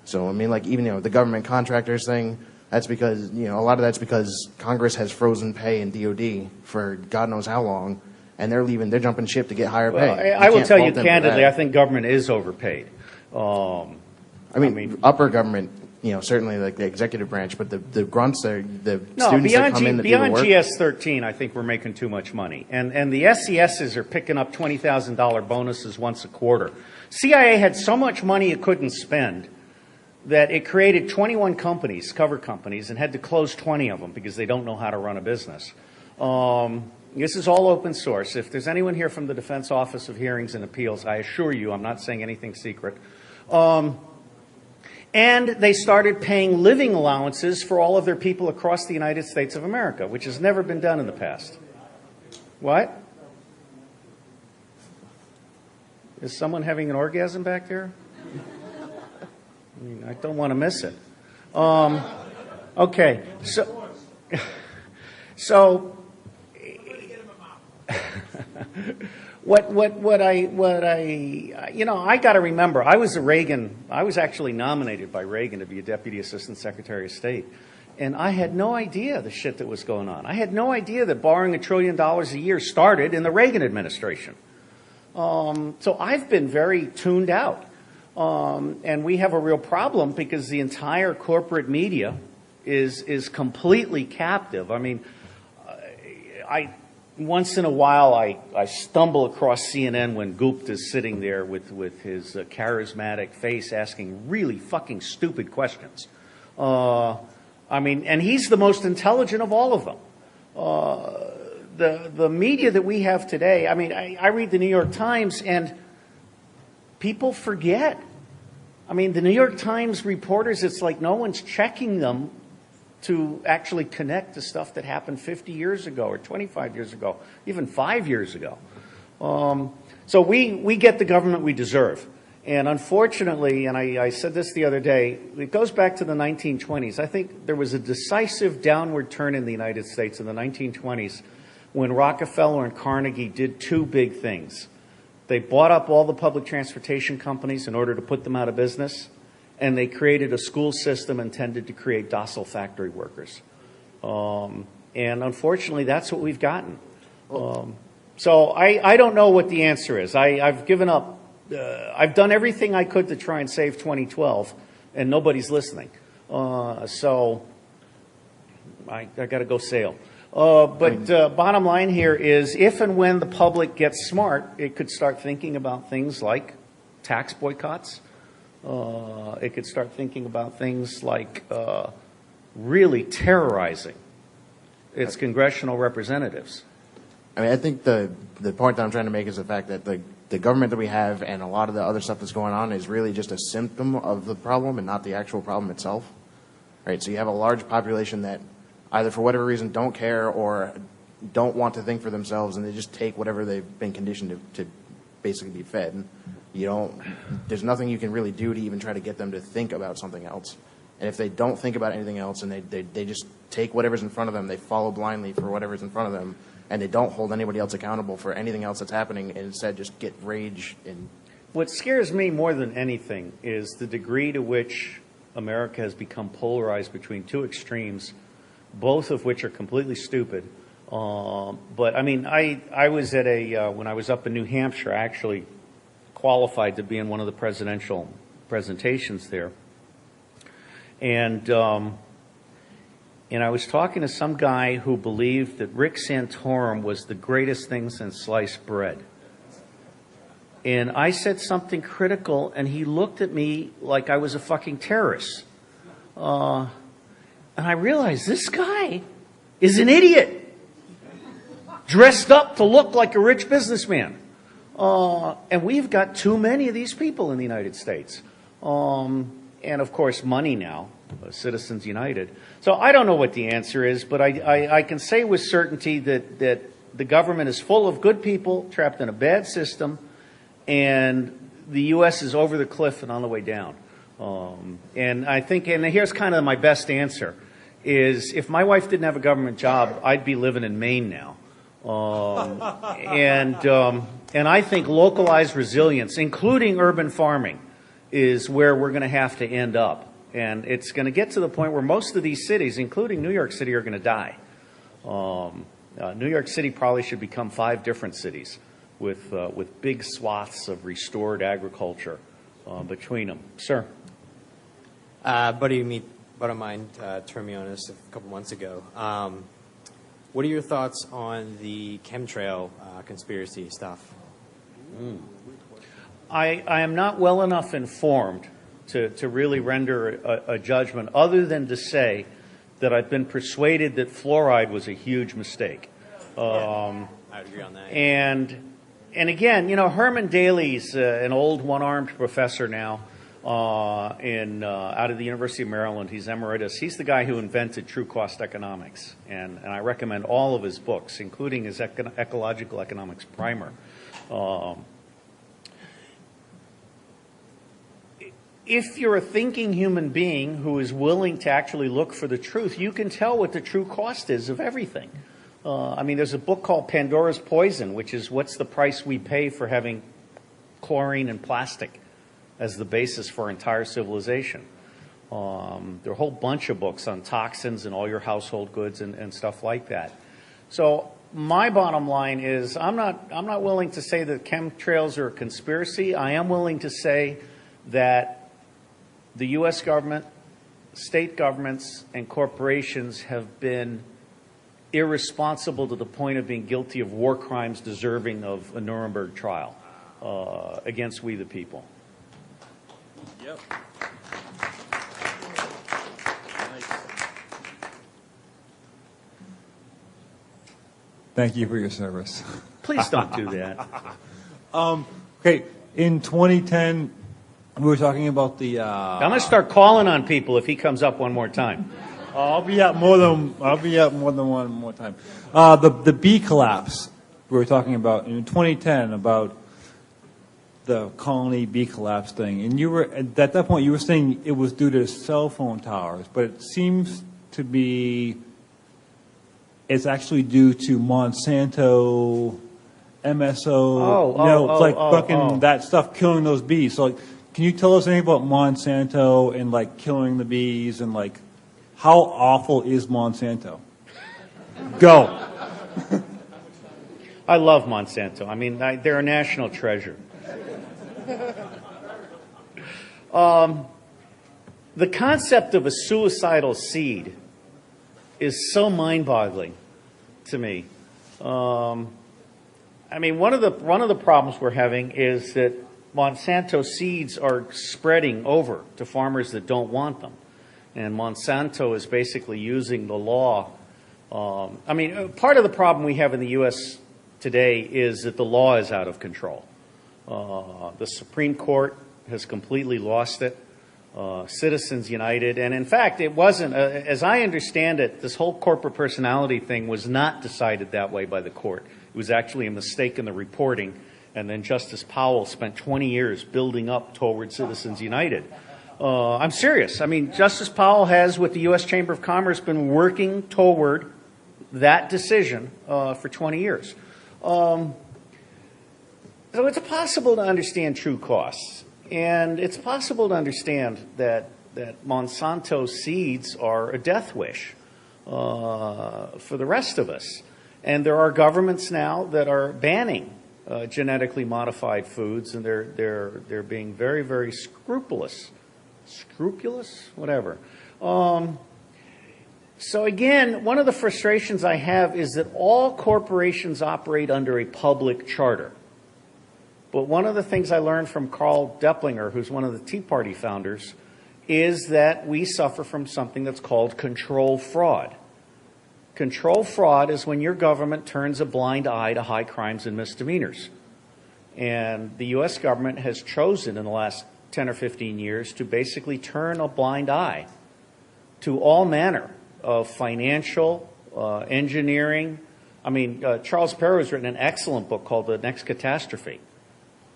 So I mean, like even the government contractors thing. That's because, a lot of that's because Congress has frozen pay in DOD for God knows how long, and they're jumping ship to get higher pay. Well, I will tell you candidly, I think government is overpaid. I mean, upper government, certainly like the executive branch, but the grunts, the students that come in that do the work. Beyond GS-13, I think we're making too much money. And the SCSs are picking up $20,000 bonuses once a quarter. CIA had so much money it couldn't spend that it created 21 companies, cover companies, and had to close 20 of them because they don't know how to run a business. This is all open source. If there's anyone here from the Defense Office of Hearings and Appeals, I assure you I'm not saying anything secret. And they started paying living allowances for all of their people across the United States of America, which has never been done in the past. What? Is someone having an orgasm back there? I mean, I don't want to miss it. Okay, so what I got to remember, I was actually nominated by Reagan to be a Deputy Assistant Secretary of State. And I had no idea the shit that was going on. I had no idea that borrowing $1 trillion a year started in the Reagan administration. So I've been very tuned out. And we have a real problem because the entire corporate media is completely captive. I mean, once in a while I stumble across CNN when Gupta is sitting there with his charismatic face asking really fucking stupid questions. I mean, and he's the most intelligent of all of them. The media that we have today, I mean, I read the New York Times and people forget. I mean, the New York Times reporters, it's like no one's checking them to actually connect to stuff that happened 50 years ago or 25 years ago, even 5 years ago. So we get the government we deserve. And unfortunately, and I said this the other day, it goes back to the 1920s. I think there was a decisive downward turn in the United States in the 1920s when Rockefeller and Carnegie did two big things. They bought up all the public transportation companies in order to put them out of business, and they created a school system intended to create docile factory workers. And unfortunately, that's what we've gotten. So I don't know what the answer is. I've given up. I've done everything I could to try and save 2012, and nobody's listening. So I got to go sail. But bottom line here is if and when the public gets smart, it could start thinking about things like tax boycotts. It could start thinking about things like really terrorizing its congressional representatives. I mean, I think the point that I'm trying to make is the fact that the government that we have and a lot of the other stuff that's going on is really just a symptom of the problem and not the actual problem itself. Right? So you have a large population that either for whatever reason don't care or don't want to think for themselves, and they just take whatever they've been conditioned to basically be fed. There's nothing you can really do to even try to get them to think about something else. And if they don't think about anything else and they just take whatever's in front of them, they follow blindly for whatever's in front of them, and they don't hold anybody else accountable for anything else that's happening, and instead just get rage and... What scares me more than anything is the degree to which America has become polarized between two extremes, both of which are completely stupid. But I mean, I was at when I was up in New Hampshire, I actually qualified to be in one of the presidential presentations there. And I was talking to some guy who believed that Rick Santorum was the greatest thing since sliced bread. And I said something critical, and he looked at me like I was a fucking terrorist. And I realized this guy is an idiot, dressed up to look like a rich businessman. And we've got too many of these people in the United States. And, of course, money now, Citizens United. So I don't know what the answer is, but I can say with certainty that the government is full of good people trapped in a bad system, and the U.S. is over the cliff and on the way down. And I think, and here's kind of my best answer, is if my wife didn't have a government job, I'd be living in Maine now. And I think localized resilience, including urban farming, is where we're going to have to end up. And it's going to get to the point where most of these cities, including New York City, are going to die. New York City probably should become 5 different cities with big swaths of restored agriculture between them. Sir? Buddy of mine turned me on this a couple months ago. What are your thoughts on the chemtrail conspiracy stuff? I am not well enough informed to really render a judgment, other than to say that I've been persuaded that fluoride was a huge mistake. I would agree on that. And again, Herman Daly's an old one-armed professor now out of the University of Maryland. He's emeritus. He's the guy who invented true cost economics, and I recommend all of his books, including his Ecological Economics Primer. If you're a thinking human being who is willing to actually look for the truth, you can tell what the true cost is of everything. There's a book called Pandora's Poison, which is what's the price we pay for having chlorine and plastic as the basis for our entire civilization. There are a whole bunch of books on toxins and all your household goods and stuff like that. So my bottom line is I'm not willing to say that chemtrails are a conspiracy. I am willing to say that the U.S. government, state governments, and corporations have been irresponsible to the point of being guilty of war crimes deserving of a Nuremberg trial against we the people. Yep. Thank you for your service. Please don't do that. Okay, in 2010, we were talking about the... I'm going to start calling on people if he comes up one more time. I'll be out more than one more time. The bee collapse we were talking about in 2010 about the colony bee collapse thing, and you were at that point you were saying it was due to cell phone towers, but it seems to be it's actually due to Monsanto, MSO, that stuff killing those bees. So, can you tell us anything about Monsanto and killing the bees and how awful is Monsanto? Go. I love Monsanto. They're a national treasure. The concept of a suicidal seed is so mind-boggling to me. One of the problems we're having is that Monsanto seeds are spreading over to farmers that don't want them. And Monsanto is basically using the law. Part of the problem we have in the U.S. today is that the law is out of control. The Supreme Court has completely lost it. Citizens United. And in fact, it wasn't, as I understand it, this whole corporate personality thing was not decided that way by the court. It was actually a mistake in the reporting. And then Justice Powell spent 20 years building up toward Citizens United. I'm serious. I mean, Justice Powell has, with the U.S. Chamber of Commerce, been working toward that decision for 20 years. So it's possible to understand true costs. And it's possible to understand that Monsanto seeds are a death wish for the rest of us. And there are governments now that are banning genetically modified foods, and they're being very, very scrupulous, whatever. So again, one of the frustrations I have is that all corporations operate under a public charter. But one of the things I learned from Carl Deplinger, who's one of the Tea Party founders, is that we suffer from something that's called control fraud. Control fraud is when your government turns a blind eye to high crimes and misdemeanors. And the U.S. government has chosen in the last 10 or 15 years to basically turn a blind eye to all manner of financial, engineering. I mean, Charles Perrow has written an excellent book called The Next Catastrophe.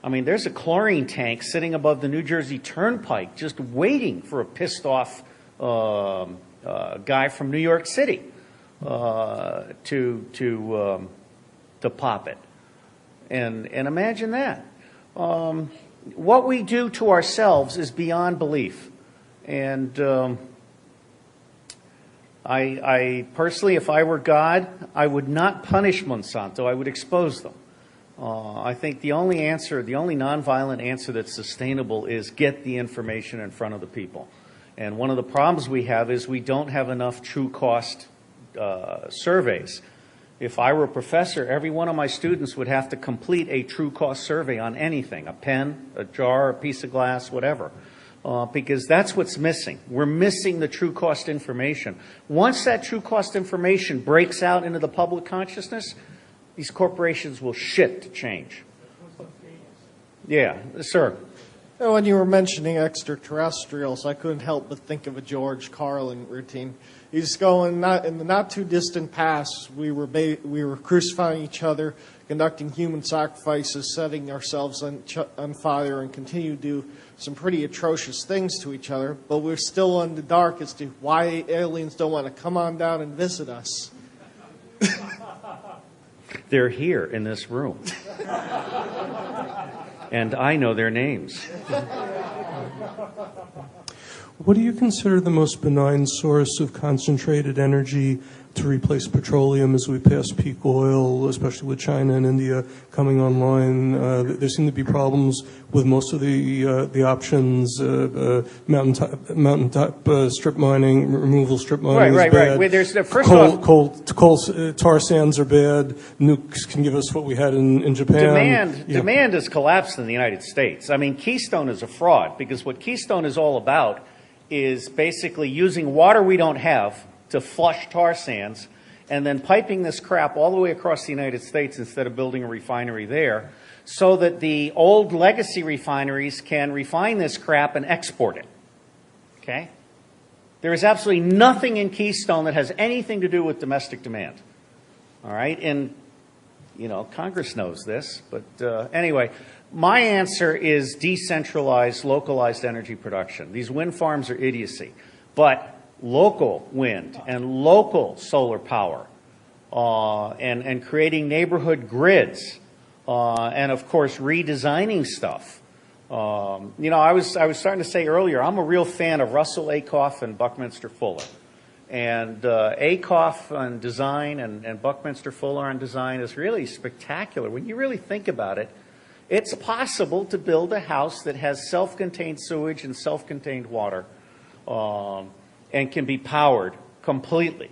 I mean, there's a chlorine tank sitting above the New Jersey Turnpike just waiting for a pissed off guy from New York City to pop it. And imagine that. What we do to ourselves is beyond belief. And I personally, if I were God, I would not punish Monsanto. I would expose them. I think the only answer, the only nonviolent answer that's sustainable is get the information in front of the people. And one of the problems we have is we don't have enough true cost surveys. If I were a professor, every one of my students would have to complete a true cost survey on anything, a pen, a jar, a piece of glass, whatever, because that's what's missing. We're missing the true cost information. Once that true cost information breaks out into the public consciousness, these corporations will shit to change. Yeah, sir. When you were mentioning extraterrestrials, I couldn't help but think of a George Carlin routine. He's going, in the not too distant past, we were crucifying each other, conducting human sacrifices, setting ourselves on fire, and continue to do some pretty atrocious things to each other. But we're still in the dark as to why aliens don't want to come on down and visit us. They're here in this room. And I know their names. What do you consider the most benign source of concentrated energy to replace petroleum as we pass peak oil, especially with China and India coming online? There seem to be problems with most of the options. Mountaintop strip mining, removal strip mining is bad. Right. There's the first coal tar sands are bad. Nukes can give us what we had in Japan. Demand has collapsed in the United States. I mean, Keystone is a fraud because what Keystone is all about is basically using water we don't have to flush tar sands and then piping this crap all the way across the United States instead of building a refinery there so that the old legacy refineries can refine this crap and export it. Okay? There is absolutely nothing in Keystone that has anything to do with domestic demand. All right? And, you know, Congress knows this. But anyway, my answer is decentralized, localized energy production. These wind farms are idiocy. But local wind and local solar power and creating neighborhood grids and, of course, redesigning stuff. You know, I was starting to say earlier, I'm a real fan of Russell Akoff and Buckminster Fuller. And Akoff on design and Buckminster Fuller on design is really spectacular. When you really think about it, it's possible to build a house that has self-contained sewage and self-contained water and can be powered completely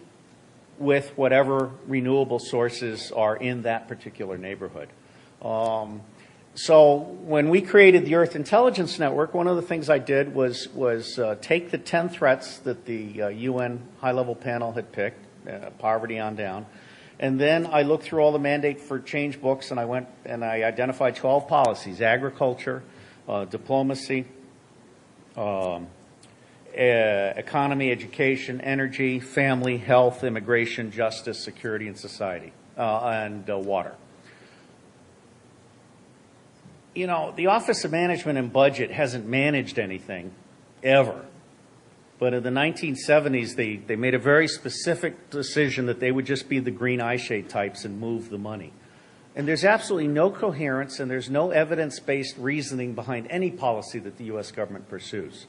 with whatever renewable sources are in that particular neighborhood. So when we created the Earth Intelligence Network, one of the things I did was take the 10 threats that the UN high-level panel had picked, poverty on down, and then I looked through all the Mandate for Change books, and I went and I identified 12 policies: agriculture, diplomacy, economy, education, energy, family, health, immigration, justice, security, and society, and water. You know, the Office of Management and Budget hasn't managed anything ever. But in the 1970s, they made a very specific decision that they would just be the green eye shade types and move the money. And there's absolutely no coherence and there's no evidence-based reasoning behind any policy that the U.S. government pursues.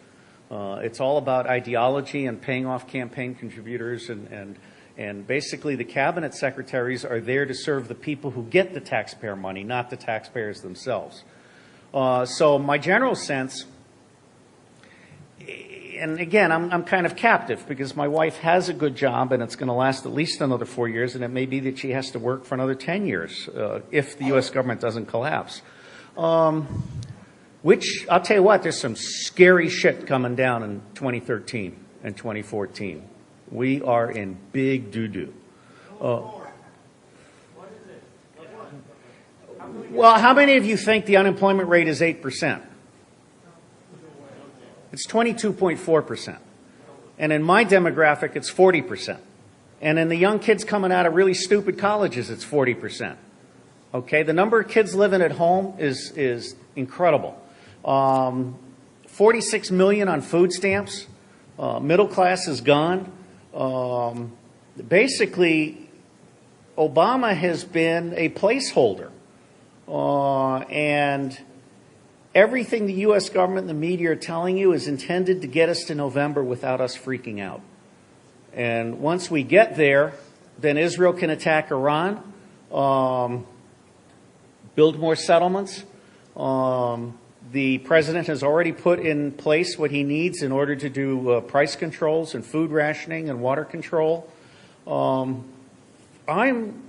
It's all about ideology and paying off campaign contributors, and basically the cabinet secretaries are there to serve the people who get the taxpayer money, not the taxpayers themselves. So my general sense, and again, I'm kind of captive because my wife has a good job and it's going to last at least another 4 years, and it may be that she has to work for another 10 years if the U.S. government doesn't collapse. Which, I'll tell you what, there's some scary shit coming down in 2013 and 2014. We are in big doo-doo. Well, how many of you think the unemployment rate is 8%? It's 22.4%. And in my demographic, it's 40%. And in the young kids coming out of really stupid colleges, it's 40%. Okay, the number of kids living at home is incredible. 46 million on food stamps. Middle class is gone. Basically, Obama has been a placeholder. And everything the U.S. government and the media are telling you is intended to get us to November without us freaking out. And once we get there, then Israel can attack Iran, build more settlements. The president has already put in place what he needs in order to do price controls and food rationing and water control. I'm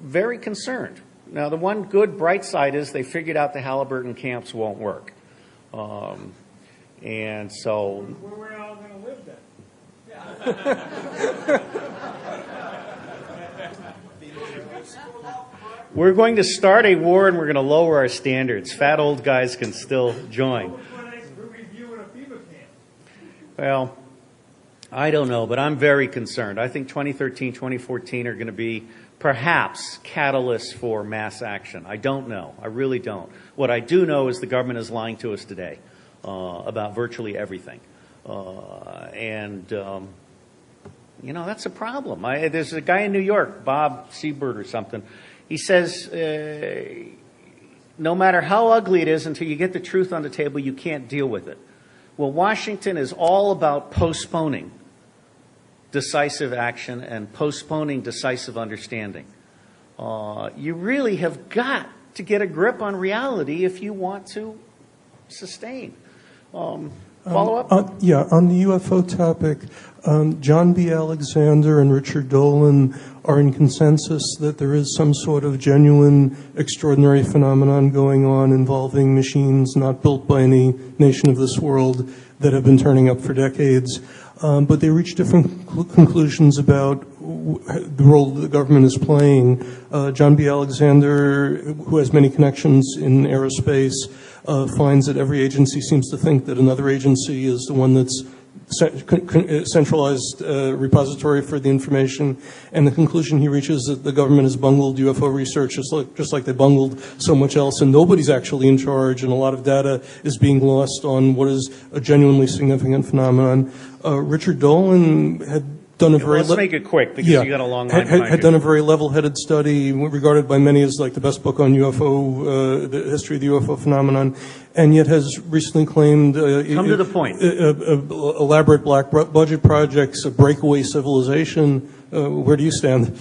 very concerned. Now, the one good bright side is they figured out the Halliburton camps won't work. And so... Where are we all going to live then? We're going to start a war and we're going to lower our standards. Fat old guys can still join. Well, I don't know, but I'm very concerned. I think 2013, 2014 are going to be perhaps catalysts for mass action. I don't know. I really don't. What I do know is the government is lying to us today about virtually everything. You know, that's a problem. There's a guy in New York, Bob Seabird or something. He says, no matter how ugly it is, until you get the truth on the table, you can't deal with it. Well, Washington is all about postponing decisive action and postponing decisive understanding. You really have got to get a grip on reality if you want to sustain. Follow up? Yeah, on the UFO topic, John B. Alexander and Richard Dolan are in consensus that there is some sort of genuine extraordinary phenomenon going on involving machines not built by any nation of this world that have been turning up for decades. But they reach different conclusions about the role that the government is playing. John B. Alexander, who has many connections in aerospace, finds that every agency seems to think that another agency is the one that's centralized repository for the information, and the conclusion he reaches that the government has bungled UFO research just like they bungled so much else, and nobody's actually in charge, and a lot of data is being lost on what is a genuinely significant phenomenon. Richard Dolan had done a very... Let's make it quick, because you got a long line. Had done a very level-headed study, regarded by many as like the best book on UFO, the history of the UFO phenomenon, and yet has recently claimed... Come to the point. Elaborate black budget projects, a breakaway civilization. Where do you stand?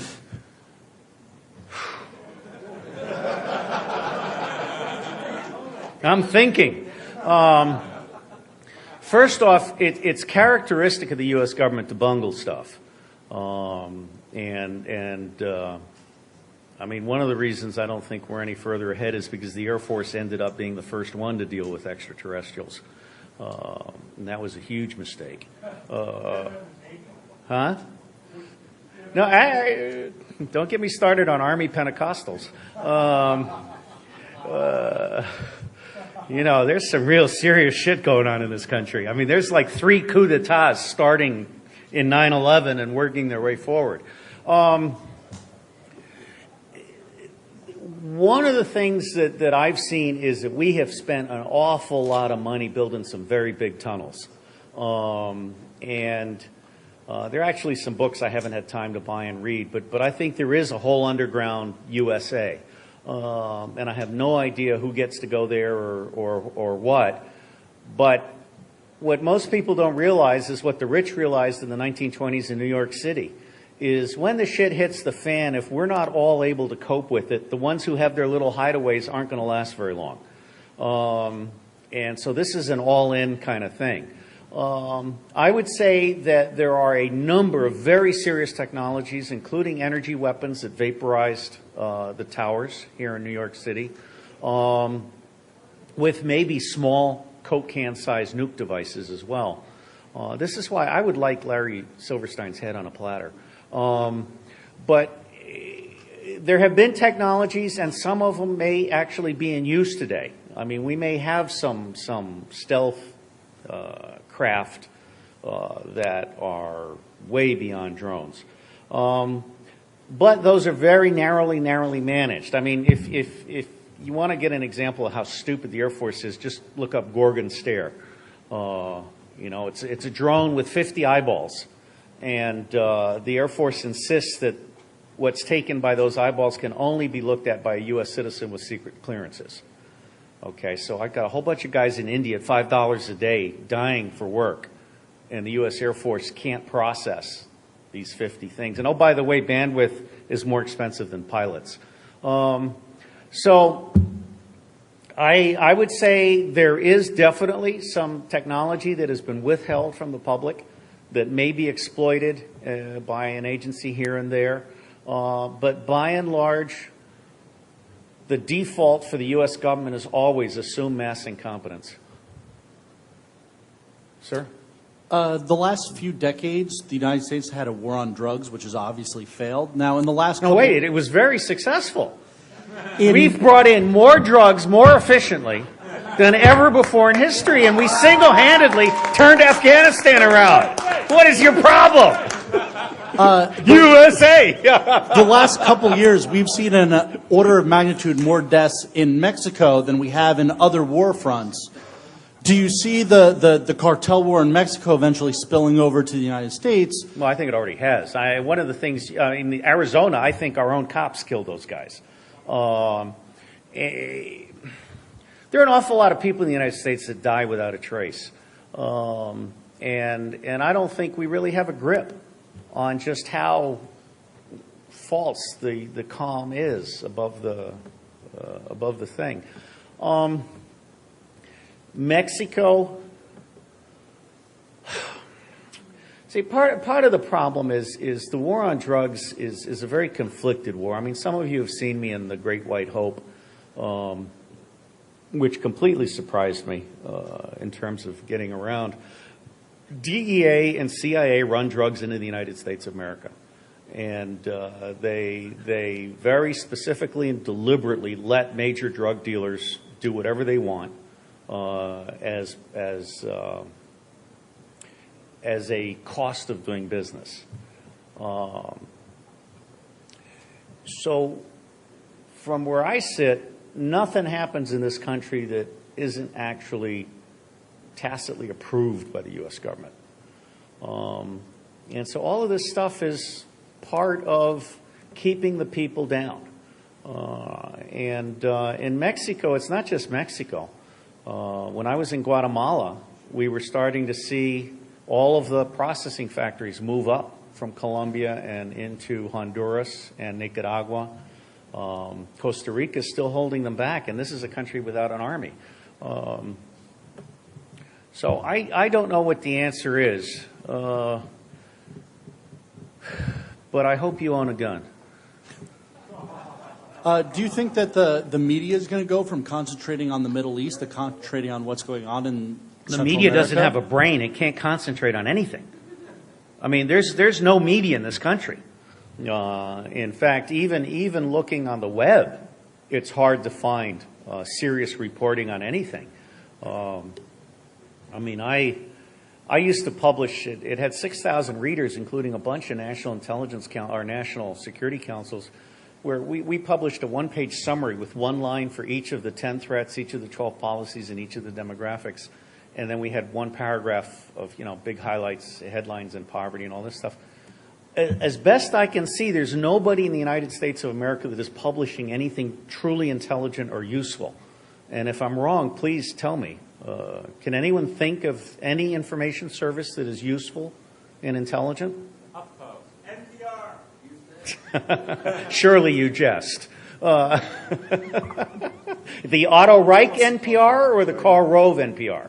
I'm thinking. First off, it's characteristic of the U.S. government to bungle stuff. I mean, one of the reasons I don't think we're any further ahead is because the Air Force ended up being the first one to deal with extraterrestrials. And that was a huge mistake. Huh? No, don't get me started on Army Pentecostals. You know, there's some real serious shit going on in this country. I mean, there's like 3 coups d'etats starting in 9/11 and working their way forward. One of the things that I've seen is that we have spent an awful lot of money building some very big tunnels. There are actually some books I haven't had time to buy and read, but I think there is a whole underground USA. And I have no idea who gets to go there or what. But what most people don't realize is what the rich realized in the 1920s in New York City, is when the shit hits the fan, if we're not all able to cope with it, the ones who have their little hideaways aren't going to last very long. And so this is an all-in kind of thing. I would say that there are a number of very serious technologies, including energy weapons that vaporized the towers here in New York City, with maybe small Coke can-sized nuke devices as well. This is why I would like Larry Silverstein's head on a platter. But there have been technologies, and some of them may actually be in use today. I mean, we may have some stealth craft that are way beyond drones. But those are very narrowly managed. I mean, if you want to get an example of how stupid the Air Force is, just look up Gorgon Stare. You know, it's a drone with 50 eyeballs. And the Air Force insists that what's taken by those eyeballs can only be looked at by a U.S. citizen with secret clearances. Okay, so I got a whole bunch of guys in India at $5 a day dying for work, and the U.S. Air Force can't process these 50 things. And oh, by the way, bandwidth is more expensive than pilots. So I would say there is definitely some technology that has been withheld from the public that may be exploited by an agency here and there. But by and large, the default for the U.S. government is always assume mass incompetence. Sir? The last few decades, the United States had a war on drugs, which has obviously failed. Now, in the last No, wait, it was very successful. We've brought in more drugs more efficiently than ever before in history, and we single-handedly turned Afghanistan around. What is your problem? USA! The last couple years, we've seen an order of magnitude more deaths in Mexico than we have in other war fronts. Do you see the cartel war in Mexico eventually spilling over to the United States? Well, I think it already has. One of the things, in Arizona, I think our own cops killed those guys. There are an awful lot of people in the United States that die without a trace. And I don't think we really have a grip on just how false the calm is above the thing. Mexico. See, part of the problem is the war on drugs is a very conflicted war. I mean, some of you have seen me in The Great White Hope, which completely surprised me in terms of getting around. DEA and CIA run drugs into the United States of America. And they very specifically and deliberately let major drug dealers do whatever they want as a cost of doing business. So from where I sit, nothing happens in this country that isn't actually tacitly approved by the U.S. government. And so all of this stuff is part of keeping the people down. And in Mexico, it's not just Mexico. When I was in Guatemala, we were starting to see all of the processing factories move up from Colombia and into Honduras and Nicaragua. Costa Rica is still holding them back, and this is a country without an army. So I don't know what the answer is, but I hope you own a gun. Do you think that the media is going to go from concentrating on the Middle East to concentrating on what's going on in The Central media America? doesn't have a brain. It can't concentrate on anything. I mean, there's no media in this country. In fact, even looking on the web, it's hard to find serious reporting on anything. I mean, I used to publish, it had 6,000 readers, including a bunch of national intelligence or national security councils, where we published a one-page summary with one line for each of the 10 threats, each of the 12 policies, and each of the demographics. And then we had one paragraph of, big highlights, headlines, and poverty and all this stuff. As best I can see, there's nobody in the United States of America that is publishing anything truly intelligent or useful. And if I'm wrong, please tell me. Can anyone think of any information service that is useful and intelligent? NPR. Surely you jest. The Otto Reich NPR or the Karl Rove NPR?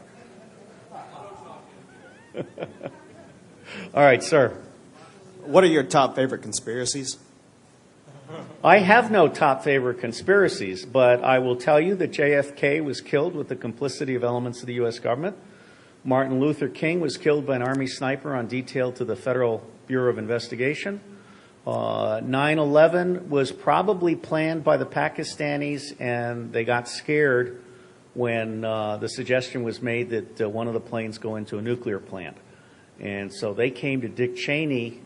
All right, sir. What are your top favorite conspiracies? I have no top favorite conspiracies, but I will tell you that JFK was killed with the complicity of elements of the U.S. government. Martin Luther King was killed by an Army sniper on detail to the Federal Bureau of Investigation. 9/11 was probably planned by the Pakistanis, and they got scared when the suggestion was made that one of the planes go into a nuclear plant. And so they came to Dick Cheney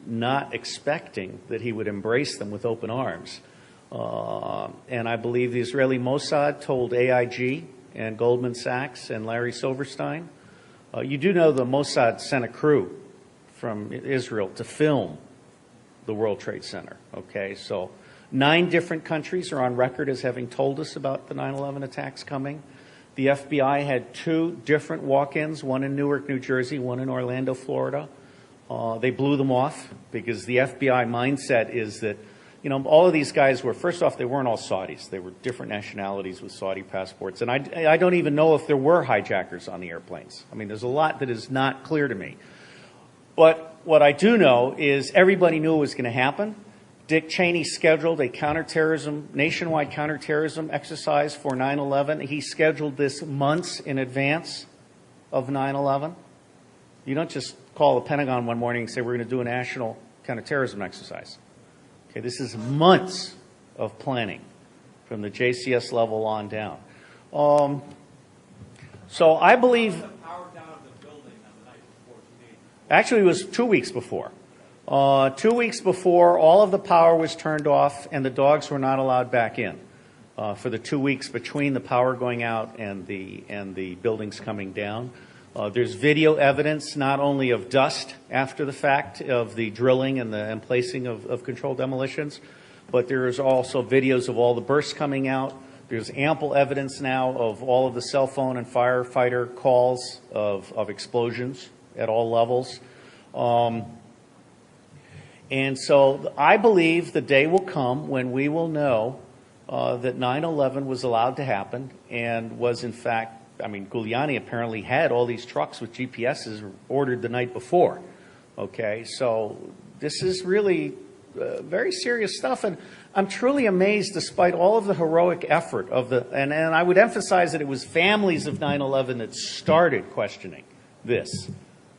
not expecting that he would embrace them with open arms. And I believe the Israeli Mossad told AIG and Goldman Sachs and Larry Silverstein. You do know the Mossad sent a crew from Israel to film the World Trade Center. Okay, so 9 different countries are on record as having told us about the 9/11 attacks coming. The FBI had 2 different walk-ins, one in Newark, New Jersey, one in Orlando, Florida. They blew them off because the FBI mindset is that, all of these guys were, first off, they weren't all Saudis. They were different nationalities with Saudi passports. And I don't even know if there were hijackers on the airplanes. I mean, there's a lot that is not clear to me. But what I do know is everybody knew it was going to happen. Dick Cheney scheduled a nationwide counterterrorism exercise for 9/11. He scheduled this months in advance of 9/11. You don't just call the Pentagon one morning and say, we're going to do a national counterterrorism exercise. Okay, this is months of planning from the JCS level on down. So I believe, actually it was 2 weeks before. 2 weeks before, all of the power was turned off and the dogs were not allowed back in for the 2 weeks between the power going out and the buildings coming down. There's video evidence not only of dust after the fact of the drilling and placing of controlled demolitions, but there is also videos of all the bursts coming out. There's ample evidence now of all of the cell phone and firefighter calls of explosions at all levels. And so I believe the day will come when we will know that 9/11 was allowed to happen and was in fact, Giuliani apparently had all these trucks with GPSs ordered the night before. Okay, so this is really very serious stuff, and I'm truly amazed, despite all of the heroic effort and I would emphasize that it was families of 9/11 that started questioning this,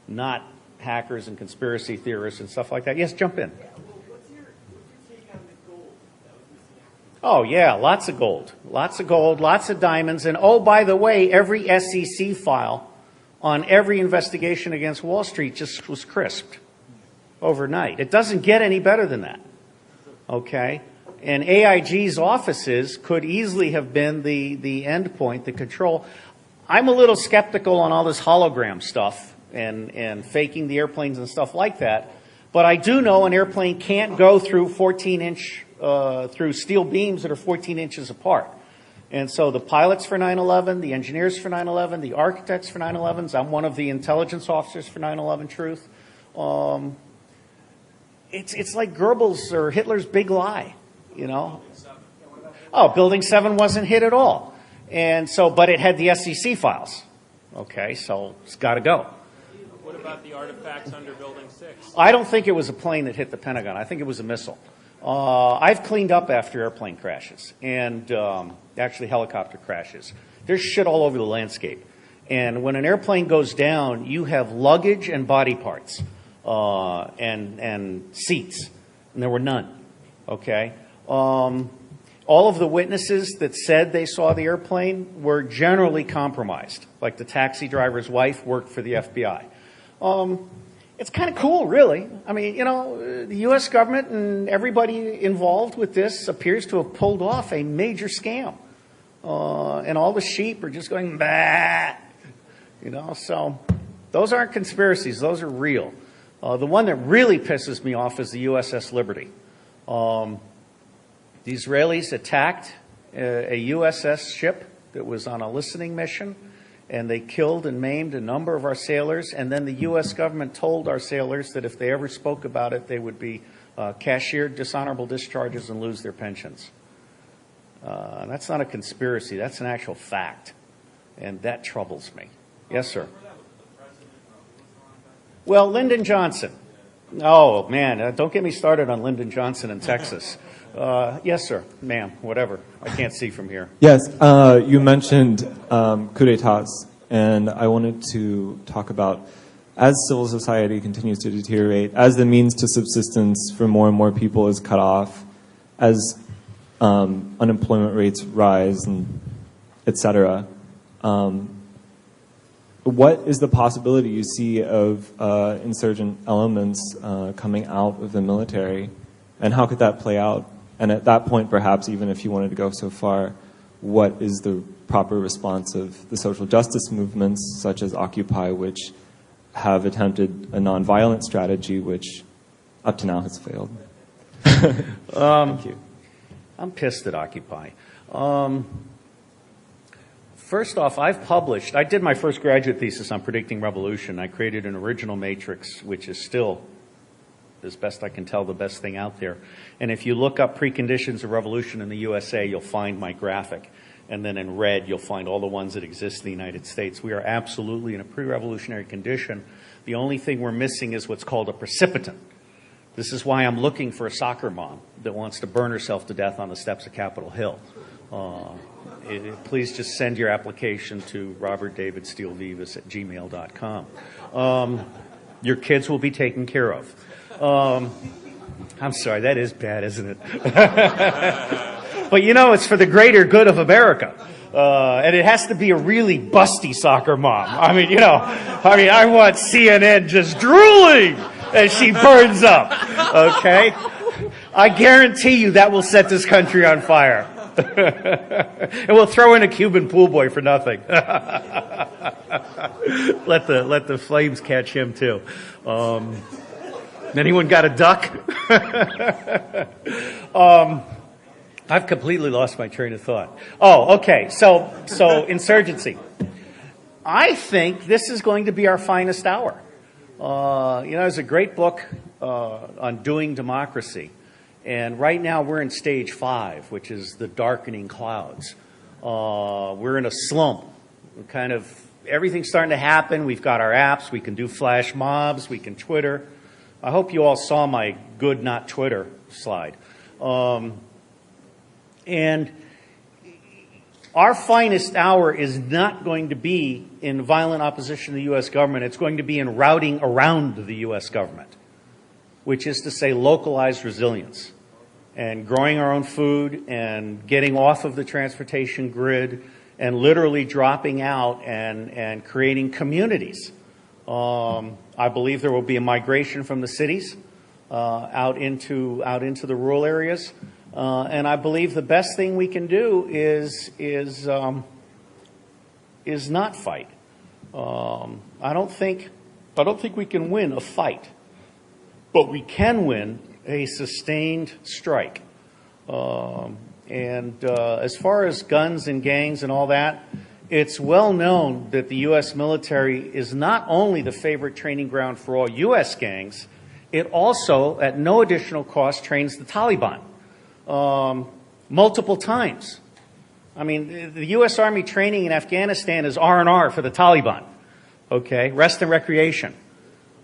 not hackers and conspiracy theorists and stuff like that. Yes, jump in. What's your take on the gold that was missing out? Oh, yeah, lots of gold, lots of diamonds. And oh, by the way, every SEC file on every investigation against Wall Street just was crisped overnight. It doesn't get any better than that, okay? And AIG's offices could easily have been the end point, the control. I'm a little skeptical on all this hologram stuff and faking the airplanes and stuff like that. But I do know an airplane can't go through 14-inch, through steel beams that are 14 inches apart. And so the pilots for 9/11, the engineers for 9/11, the architects for 9/11s, I'm one of the intelligence officers for 9/11 Truth. It's like Goebbels or Hitler's big lie, Oh, Building 7 wasn't hit at all. And so, but it had the SEC files. Okay, so it's got to go. What about the artifacts under Building 6? I don't think it was a plane that hit the Pentagon. I think it was a missile. I've cleaned up after airplane crashes and actually helicopter crashes. There's shit all over the landscape. And when an airplane goes down, you have luggage and body parts and seats. And there were none. Okay? All of the witnesses that said they saw the airplane were generally compromised. Like the taxi driver's wife worked for the FBI. It's kind of cool, really. I mean, the U.S. government and everybody involved with this appears to have pulled off a major scam. And all the sheep are just going, bah. So those aren't conspiracies. Those are real. The one that really pisses me off is the USS Liberty. The Israelis attacked a USS ship that was on a listening mission, and they killed and maimed a number of our sailors, and then the U.S. government told our sailors that if they ever spoke about it, they would be cashiered, dishonorable discharges, and lose their pensions. That's not a conspiracy. That's an actual fact, and that troubles me. Yes, sir. Well, Lyndon Johnson. Oh, man, don't get me started on Lyndon Johnson in Texas. Yes, sir, ma'am, whatever. I can't see from here. Yes, you mentioned coup d'etats, and I wanted to talk about, as civil society continues to deteriorate, as the means to subsistence for more and more people is cut off, as unemployment rates rise, and et cetera, what is the possibility you see of insurgent elements coming out of the military, and how could that play out? And at that point, perhaps, even if you wanted to go so far, what is the proper response of the social justice movements, such as Occupy, which have attempted a nonviolent strategy, which up to now has failed? Thank you. I'm pissed at Occupy. First off, I did my first graduate thesis on predicting revolution. I created an original matrix, which is still, as best I can tell, the best thing out there. And if you look up preconditions of revolution in the USA, you'll find my graphic. And then in red, you'll find all the ones that exist in the United States. We are absolutely in a pre-revolutionary condition. The only thing we're missing is what's called a precipitant. This is why I'm looking for a soccer mom that wants to burn herself to death on the steps of Capitol Hill. Please just send your application to robertdavidsteelevivas@gmail.com. Your kids will be taken care of. I'm sorry, that is bad, isn't it? But it's for the greater good of America. And it has to be a really busty soccer mom. I want CNN just drooling as she burns up. Okay? I guarantee you that will set this country on fire. And we'll throw in a Cuban pool boy for nothing. Let the flames catch him too. Anyone got a duck? I've completely lost my train of thought. Oh, okay. So insurgency. I think this is going to be our finest hour. There's a great book on doing democracy. And right now we're in stage 5, which is the darkening clouds. We're in a slump. Everything's starting to happen. We've got our apps. We can do flash mobs. We can Twitter. I hope you all saw my good not Twitter slide. And our finest hour is not going to be in violent opposition to the U.S. government. It's going to be in routing around the U.S. government, which is to say localized resilience and growing our own food and getting off of the transportation grid and literally dropping out and creating communities. I believe there will be a migration from the cities out into the rural areas. And I believe the best thing we can do is not fight. I don't think we can win a fight, but we can win a sustained strike. As far as guns and gangs and all that, it's well known that the U.S. military is not only the favorite training ground for all U.S. gangs, it also, at no additional cost, trains the Taliban multiple times. I mean, the U.S. Army training in Afghanistan is R&R for the Taliban, okay? Rest and recreation.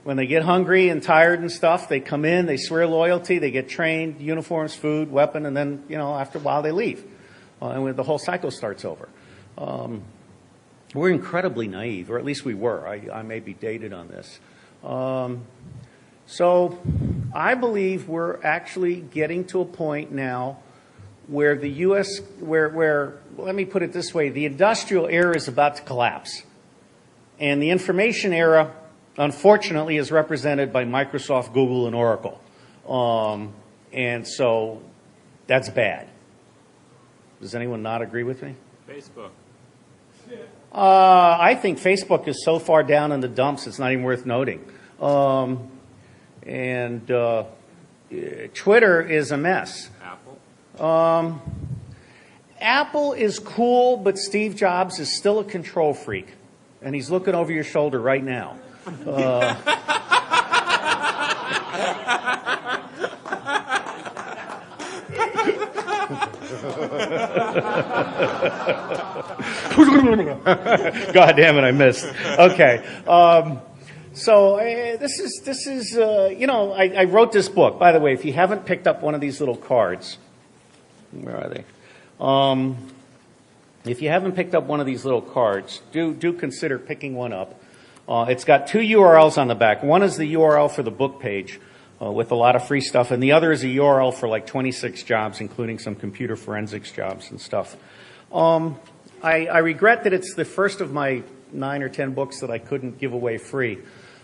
When they get hungry and tired and stuff, they come in, they swear loyalty, they get trained, uniforms, food, weapon, and then, after a while they leave. And the whole cycle starts over. We're incredibly naive, or at least we were. I may be dated on this. So I believe we're actually getting to a point now where the U.S., where, let me put it this way, the industrial era is about to collapse. And the information era, unfortunately, is represented by Microsoft, Google, and Oracle. And so that's bad. Does anyone not agree with me? Facebook. I think Facebook is so far down in the dumps, it's not even worth noting. Twitter is a mess. Apple. Apple is cool, but Steve Jobs is still a control freak. And he's looking over your shoulder right now. God damn it, I missed. Okay. This is I wrote this book. By the way, if you haven't picked up one of these little cards, where are they? If you haven't picked up one of these little cards, do consider picking one up. It's got 2 URLs on the back. One is the URL for the book page with a lot of free stuff, and the other is a URL for like 26 jobs, including some computer forensics jobs and stuff. I regret that it's the first of my 9 or 10 books that I couldn't give away free.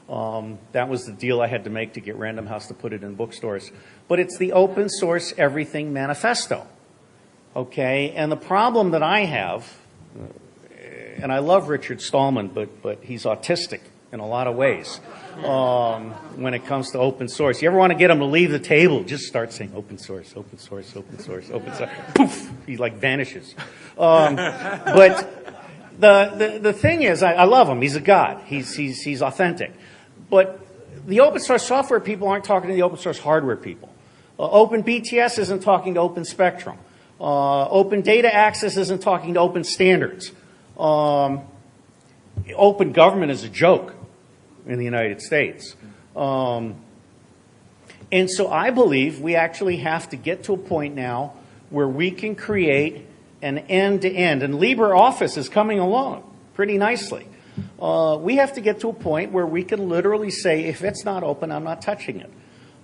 That was the deal I had to make to get Random House to put it in bookstores. But it's the Open Source Everything Manifesto. Okay, and the problem that I have, and I love Richard Stallman, but he's autistic in a lot of ways when it comes to open source. You ever want to get him to leave the table, just start saying open source, open source, open source, open source. Poof, he like vanishes. But the thing is, I love him. He's a god. He's authentic. But the open source software people aren't talking to the open source hardware people. Open BTS isn't talking to Open Spectrum. Open Data Access isn't talking to Open Standards. Open government is a joke in the United States. And so I believe we actually have to get to a point now where we can create an end-to-end. And LibreOffice is coming along pretty nicely. We have to get to a point where we can literally say, if it's not open, I'm not touching it.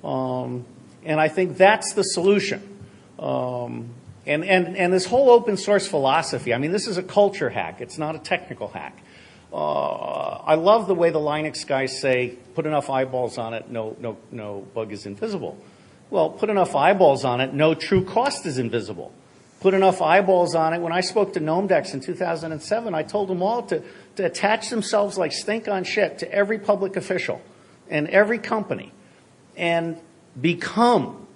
And I think that's the solution. And this whole open source philosophy, I mean, this is a culture hack. It's not a technical hack. I love the way the Linux guys say, put enough eyeballs on it, no bug is invisible. Well, put enough eyeballs on it, no true cost is invisible. Put enough eyeballs on it. When I spoke to GnomeDex in 2007, I told them all to attach themselves like stink on shit to every public official and every company and become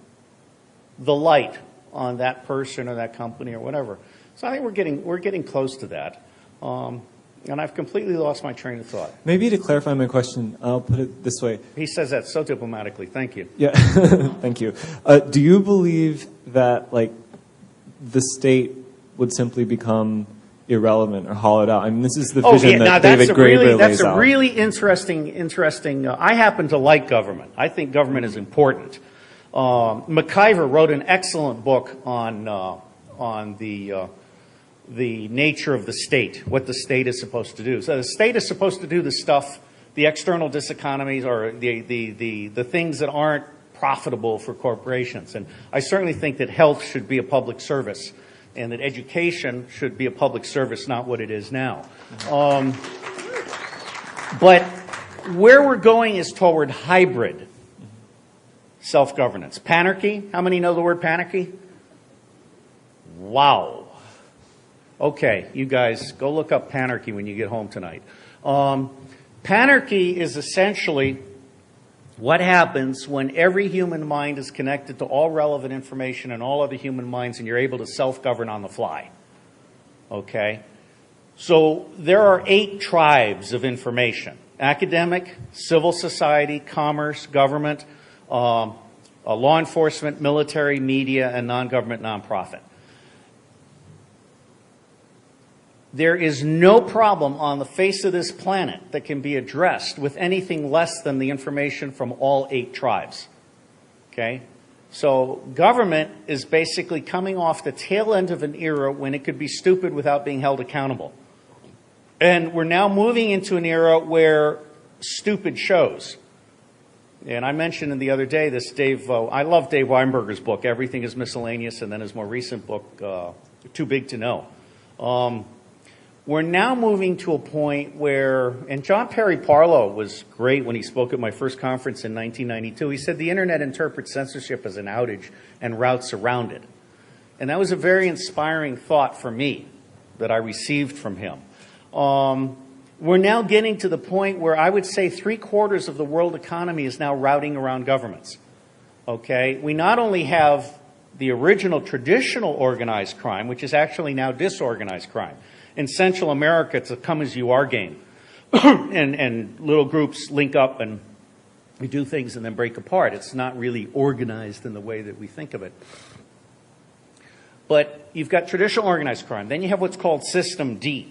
the light on that person or that company or whatever. So I think we're getting close to that. And I've completely lost my train of thought. Maybe to clarify my question, I'll put it this way. He says that so diplomatically. Thank you. Yeah, thank you. Do you believe that the state would simply become irrelevant or hollowed out? I mean, this is the vision that David Graeber lays out. That's a really interesting. I happen to like government. I think government is important. McIver wrote an excellent book on the nature of the state, what the state is supposed to do. So the state is supposed to do the stuff, the external diseconomies, or the things that aren't profitable for corporations. And I certainly think that health should be a public service, and that education should be a public service, not what it is now. But where we're going is toward hybrid self-governance. Panarchy, how many know the word panarchy? Wow. Okay, you guys, go look up panarchy when you get home tonight. Panarchy is essentially what happens when every human mind is connected to all relevant information and all other human minds, and you're able to self-govern on the fly. Okay? So there are 8 tribes of information: academic, civil society, commerce, government, law enforcement, military, media, and non-government nonprofit. There is no problem on the face of this planet that can be addressed with anything less than the information from all 8 tribes. Okay? So government is basically coming off the tail end of an era when it could be stupid without being held accountable. And we're now moving into an era where stupid shows. And I mentioned the other day this I love Dave Weinberger's book, Everything is Miscellaneous, and then his more recent book, Too Big to Know. We're now moving to a point where, and John Perry Barlow was great when he spoke at my first conference in 1992. He said the internet interprets censorship as an outage and routes around it. And that was a very inspiring thought for me that I received from him. We're now getting to the point where I would say 3/4 of the world economy is now routing around governments. Okay? We not only have the original traditional organized crime, which is actually now disorganized crime. In Central America, it's a come-as-you-are game. and little groups link up and we do things and then break apart. It's not really organized in the way that we think of it. But you've got traditional organized crime. Then you have what's called System D.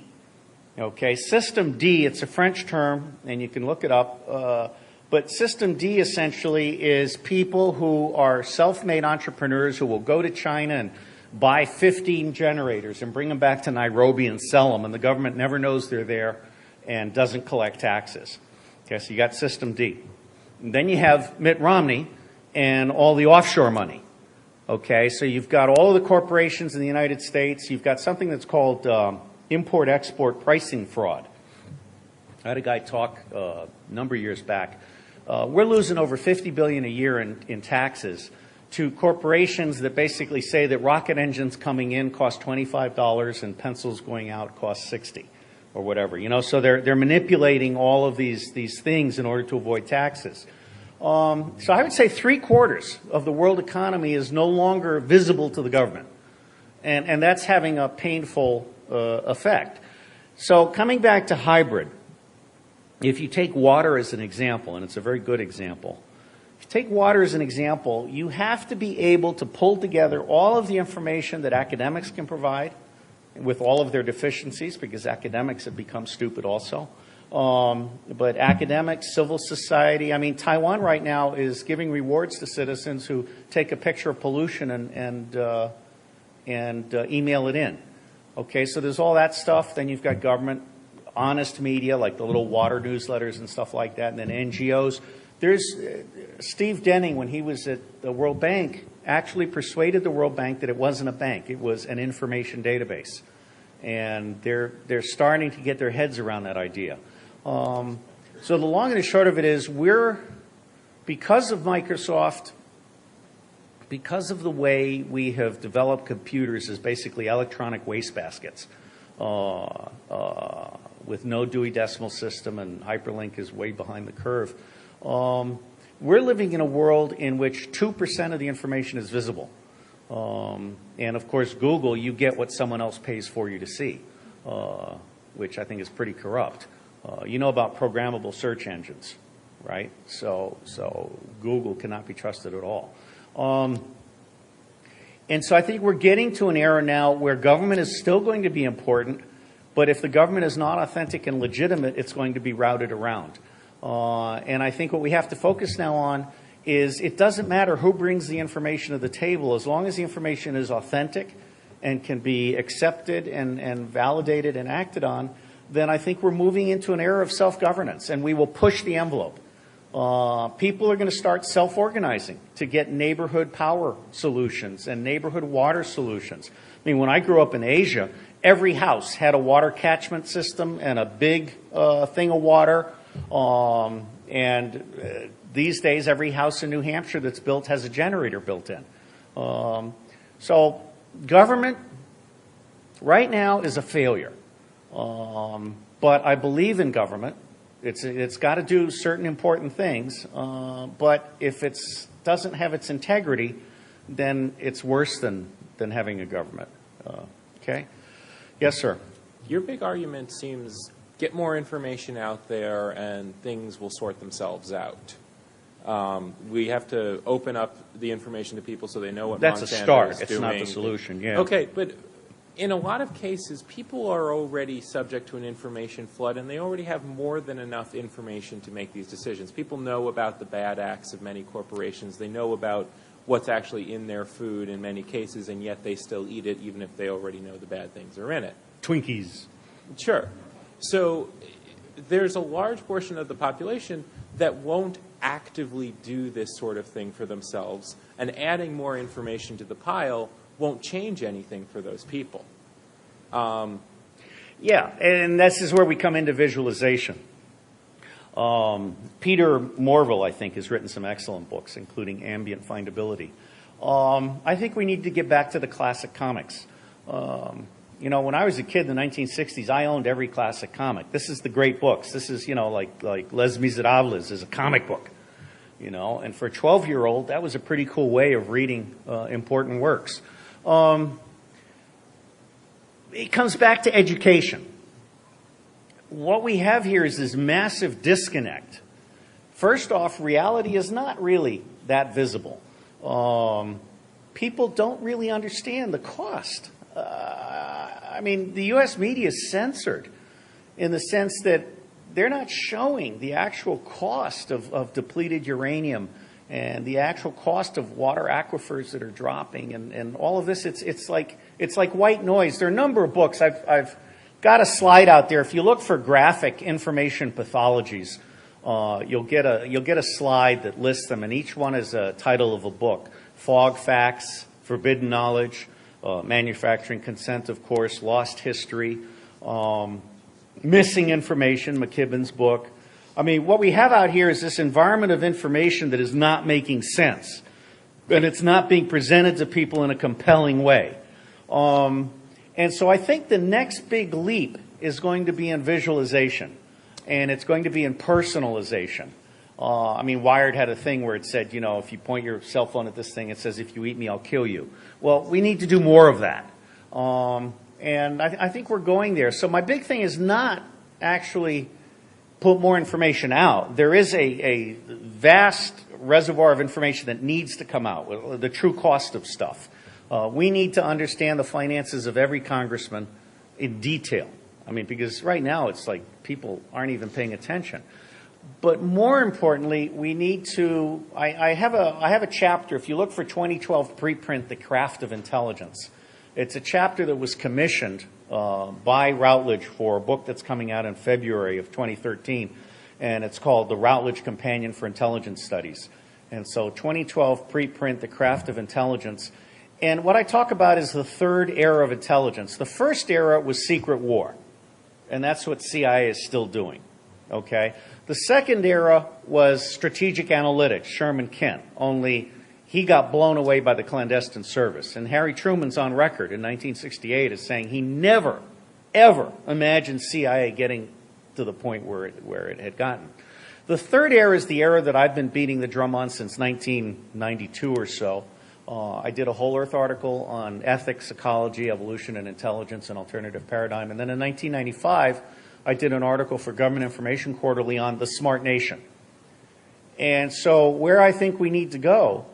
Okay, System D, it's a French term, and you can look it up. But System D essentially is people who are self-made entrepreneurs who will go to China and buy 15 generators and bring them back to Nairobi and sell them, and the government never knows they're there and doesn't collect taxes. Okay, so you got System D. And then you have Mitt Romney and all the offshore money. Okay, so you've got all of the corporations in the United States. You've got something that's called import-export pricing fraud. I had a guy talk a number of years back. We're losing over $50 billion a year in taxes to corporations that basically say that rocket engines coming in cost $25 and pencils going out cost $60 or whatever. You know, so they're manipulating all of these things in order to avoid taxes. So I would say 3/4 of the world economy is no longer visible to the government, and that's having a painful effect. So coming back to hybrid, if you take water as an example, and it's a very good example, if you take water as an example, you have to be able to pull together all of the information that academics can provide with all of their deficiencies, because academics have become stupid also. But academics, civil society, I mean, Taiwan right now is giving rewards to citizens who take a picture of pollution and email it in. Okay, so there's all that stuff. Then you've got government, honest media, like the little water newsletters and stuff like that, and then NGOs. There's Steve Denning, when he was at the World Bank, actually persuaded the World Bank that it wasn't a bank. It was an information database. And they're starting to get their heads around that idea. So the long and the short of it is, because of Microsoft, because of the way we have developed computers as basically electronic wastebaskets with no Dewey Decimal System, and hyperlink is way behind the curve, we're living in a world in which 2% of the information is visible. And of course, Google, you get what someone else pays for you to see, which I think is pretty corrupt. You know about programmable search engines, right? So Google cannot be trusted at all. And so I think we're getting to an era now where government is still going to be important, but if the government is not authentic and legitimate, it's going to be routed around. And I think what we have to focus now on is, it doesn't matter who brings the information to the table, as long as the information is authentic and can be accepted and validated and acted on, then I think we're moving into an era of self-governance, and we will push the envelope. People are going to start self-organizing to get neighborhood power solutions and neighborhood water solutions. I mean, when I grew up in Asia, every house had a water catchment system and a big thing of water. These days, every house in New Hampshire that's built has a generator built in. So government right now is a failure. But I believe in government. It's got to do certain important things. But if it doesn't have its integrity, then it's worse than having a government. Okay? Yes, sir. Your big argument seems, get more information out there and things will sort themselves out. We have to open up the information to people so they know what That's Monsanto a start. is It's doing. not the solution. Yeah. Okay, but in a lot of cases, people are already subject to an information flood, and they already have more than enough information to make these decisions. People know about the bad acts of many corporations. They know about what's actually in their food in many cases, and yet they still eat it, even if they already know the bad things are in it. Twinkies. Sure. So there's a large portion of the population that won't actively do this sort of thing for themselves, and adding more information to the pile won't change anything for those people. Yeah, and this is where we come into visualization. Peter Morville, I think, has written some excellent books, including Ambient Findability. I think we need to get back to the classic comics. You know, when I was a kid in the 1960s, I owned every classic comic. This is the great books. This is, you know, like Les Miserables is a comic book, you know. And for a 12-year-old, that was a pretty cool way of reading important works. It comes back to education. What we have here is this massive disconnect. First off, reality is not really that visible. People don't really understand the cost. I mean, the U.S. media is censored in the sense that they're not showing the actual cost of depleted uranium and the actual cost of water aquifers that are dropping and all of this. It's like white noise. There are a number of books. I've got a slide out there. If you look for graphic information pathologies, you'll get a slide that lists them, and each one is a title of a book. Fog Facts, Forbidden Knowledge, Manufacturing Consent, of course, Lost History, Missing Information, McKibben's book. I mean, what we have out here is this environment of information that is not making sense, and it's not being presented to people in a compelling way. And so I think the next big leap is going to be in visualization, and it's going to be in personalization. I mean, Wired had a thing where it said, you know, if you point your cell phone at this thing, it says, if you eat me, I'll kill you. Well, we need to do more of that. And I think we're going there. So my big thing is not actually put more information out. There is a vast reservoir of information that needs to come out, the true cost of stuff. We need to understand the finances of every congressman in detail. I mean, because right now it's like people aren't even paying attention. But more importantly, we need to, I have a chapter, if you look for 2012 preprint, The Craft of Intelligence. It's a chapter that was commissioned by Routledge for a book that's coming out in February of 2013, and it's called The Routledge Companion for Intelligence Studies. And so 2012 preprint, The Craft of Intelligence. And what I talk about is the third era of intelligence. The first era was secret war, and that's what CIA is still doing, okay? The second era was strategic analytics, Sherman Kent, only he got blown away by the clandestine service. And Harry Truman's on record in 1968 as saying he never, ever imagined CIA getting to the point where it had gotten. The third era is the era that I've been beating the drum on since 1992 or so. I did a Whole Earth article on ethics, ecology, evolution, and intelligence, and alternative paradigm. And then in 1995, I did an article for Government Information Quarterly on the smart nation. And so where I think we need to go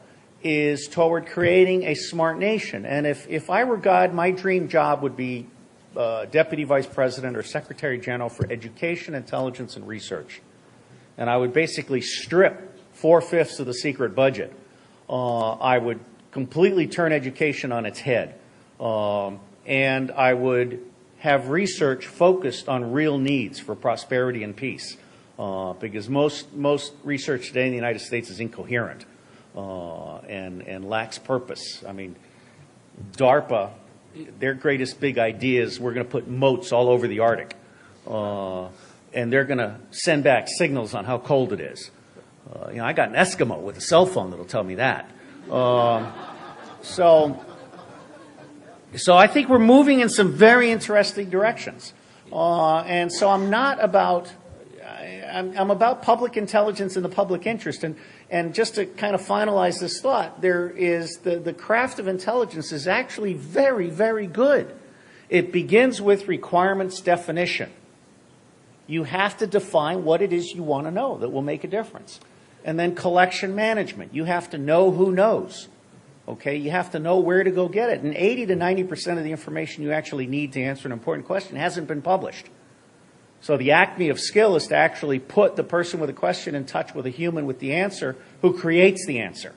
is toward creating a smart nation. And if I were God, my dream job would be Deputy Vice President or Secretary General for Education, Intelligence, and Research. And I would basically strip 4/5 of the secret budget. I would completely turn education on its head. And I would have research focused on real needs for prosperity and peace. Because most research today in the United States is incoherent and lacks purpose. I mean, DARPA, their greatest big idea is we're going to put moats all over the Arctic. And they're going to send back signals on how cold it is. You know, I got an Eskimo with a cell phone that'll tell me that. So I think we're moving in some very interesting directions. And so I'm not about, I'm about public intelligence and the public interest. And just to kind of finalize this thought, there is the craft of intelligence is actually very, very good. It begins with requirements definition. You have to define what it is you want to know that will make a difference. And then collection management. You have to know who knows. Okay, you have to know where to go get it. And 80 to 90% of the information you actually need to answer an important question hasn't been published. So the acme of skill is to actually put the person with a question in touch with a human with the answer who creates the answer.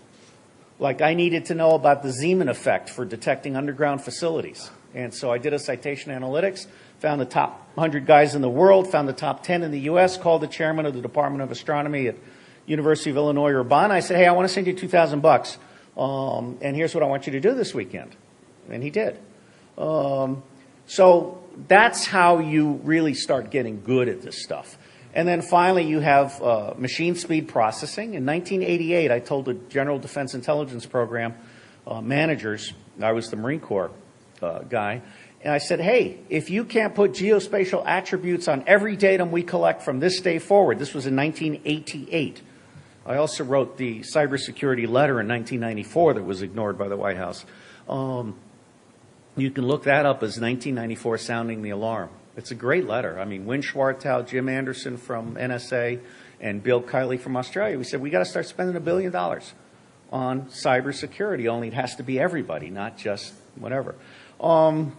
Like I needed to know about the Zeeman effect for detecting underground facilities. And so I did a citation analytics, found the top 100 guys in the world, found the top 10 in the U.S., called the chairman of the Department of Astronomy at University of Illinois Urbana. I said, hey, I want to send you $2,000, and here's what I want you to do this weekend. And he did. So that's how you really start getting good at this stuff. And then finally, you have machine speed processing. In 1988, I told the General Defense Intelligence Program managers, I was the Marine Corps guy, and I said, hey, if you can't put geospatial attributes on every datum we collect from this day forward, this was in 1988. I also wrote the cybersecurity letter in 1994 that was ignored by the White House. You can look that up as 1994 Sounding the Alarm. It's a great letter. I mean, Win Schwartau, Jim Anderson from NSA, and Bill Kiley from Australia, we said, we got to start spending $1 billion on cybersecurity, only it has to be everybody, not just whatever. And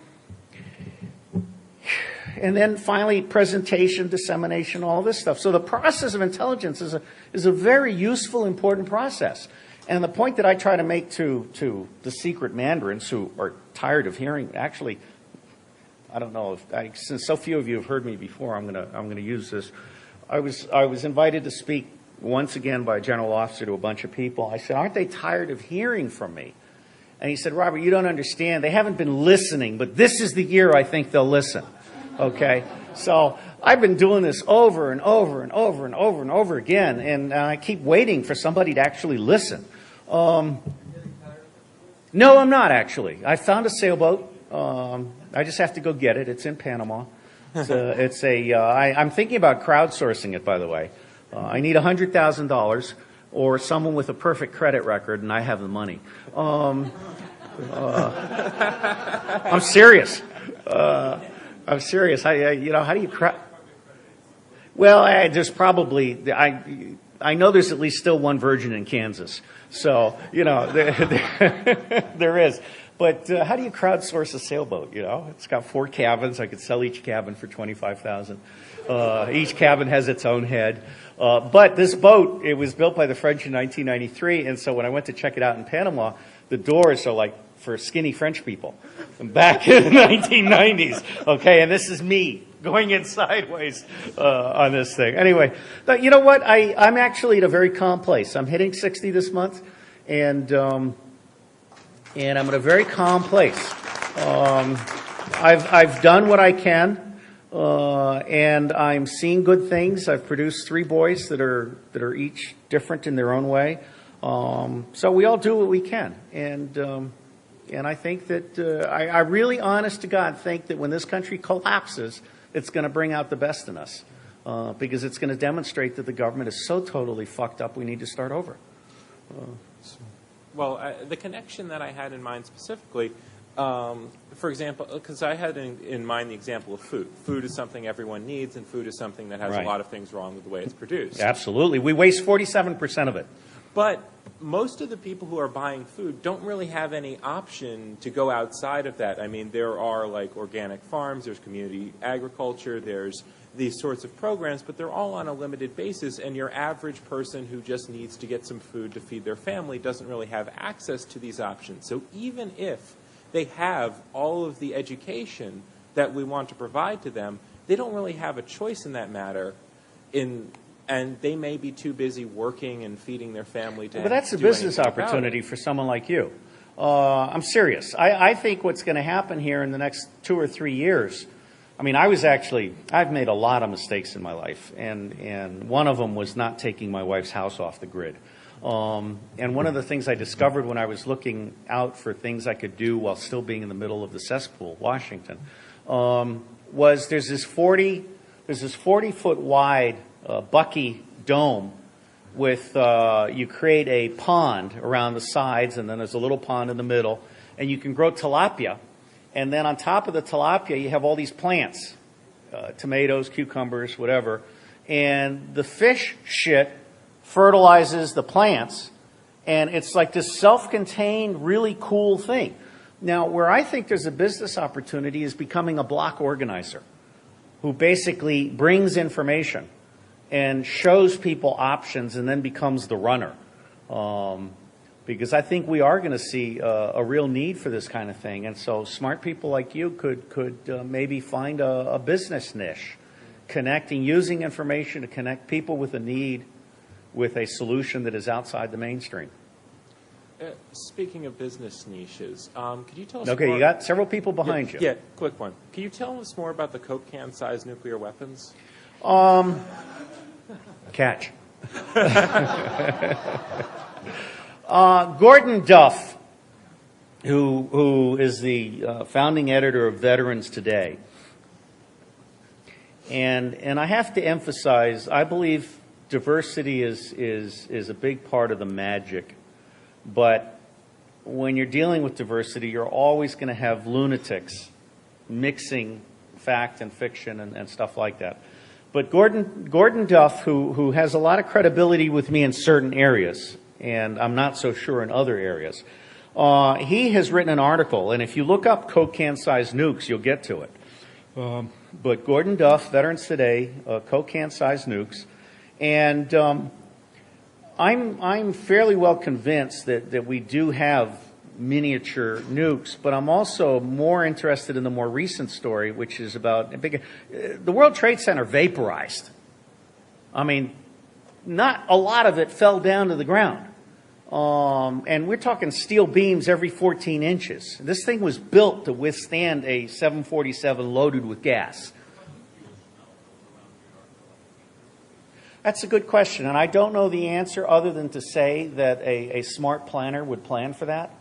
then finally, presentation, dissemination, all this stuff. So the process of intelligence is a very useful, important process. And the point that I try to make to the secret mandarins who are tired of hearing, actually, I don't know if since so few of you have heard me before, I'm gonna use this. I was invited to speak once again by a general officer to a bunch of people. I said, aren't they tired of hearing from me? And he said, Robert, you don't understand. They haven't been listening, but this is the year I think they'll listen. Okay? So I've been doing this over and over and over and over and over again, and I keep waiting for somebody to actually listen. No, I'm not actually. I found a sailboat. I just have to go get it. It's in Panama. I'm thinking about crowdsourcing it, by the way. I need $100,000 or someone with a perfect credit record, and I have the money. I'm serious. I'm serious. How do you Well, there's probably, I know there's at least still one virgin in Kansas. So, there is. But how do you crowdsource a sailboat? It's got 4 cabins. I could sell each cabin for $25,000. Each cabin has its own head. But this boat, it was built by the French in 1993. And so when I went to check it out in Panama, the doors are like for skinny French people back in the 1990s. Okay, and this is me going in sideways on this thing. Anyway, but you know what? I'm actually at a very calm place. I'm hitting 60 this month, and I'm in a very calm place. I've done what I can, and I'm seeing good things. I've produced 3 boys that are each different in their own way. So we all do what we can, and I think that I really, honest to God, think that when this country collapses, it's going to bring out the best in us, because it's going to demonstrate that the government is so totally fucked up. We need to start over. Well, the connection that I had in mind specifically, for example, because I had in mind the example of food. Food is something everyone needs, and food is something that has a lot of things wrong with the way it's produced. Absolutely. We waste 47% of it. But most of the people who are buying food don't really have any option to go outside of that. I mean, there are like organic farms, there's community agriculture, there's these sorts of programs, but they're all on a limited basis, and your average person who just needs to get some food to feed their family doesn't really have access to these options. So even if they have all of the education that we want to provide to them, they don't really have a choice in that matter, and they may be too busy working and feeding their family to But that's a business opportunity for someone like you. I'm serious. I think what's going to happen here in the next 2 or 3 years, I mean, I've made a lot of mistakes in my life, and one of them was not taking my wife's house off the grid. And one of the things I discovered when I was looking out for things I could do while still being in the middle of the cesspool, Washington, was there's this 40-foot wide Bucky dome with you create a pond around the sides, and then there's a little pond in the middle, and you can grow tilapia. And then on top of the tilapia, you have all these plants, tomatoes, cucumbers, whatever. And the fish shit fertilizes the plants, and it's like this self-contained, really cool thing. Now, where I think there's a business opportunity is becoming a block organizer who basically brings information and shows people options and then becomes the runner. Because I think we are going to see a real need for this kind of thing. And so smart people like you could maybe find a business niche, using information to connect people with a need with a solution that is outside the mainstream. Speaking of business niches, could you tell us Okay, more? you got several people behind you. Yeah, quick one. Can you tell us more about the Coke can-sized nuclear weapons? Catch. Gordon Duff, who is the founding editor of Veterans Today, and I have to emphasize, I believe diversity is a big part of the magic, but when you're dealing with diversity, you're always going to have lunatics mixing fact and fiction and stuff like that. But Gordon Duff, who has a lot of credibility with me in certain areas, and I'm not so sure in other areas, he has written an article, and if you look up Coke can-sized nukes, you'll get to it. But Gordon Duff, Veterans Today, Coke can-sized nukes, and I'm fairly well convinced that we do have miniature nukes, but I'm also more interested in the more recent story, which is about the World Trade Center vaporized. I mean, not a lot of it fell down to the ground. And we're talking steel beams every 14 inches. This thing was built to withstand a 747 loaded with gas. That's a good question, and I don't know the answer other than to say that a smart planner would plan for that.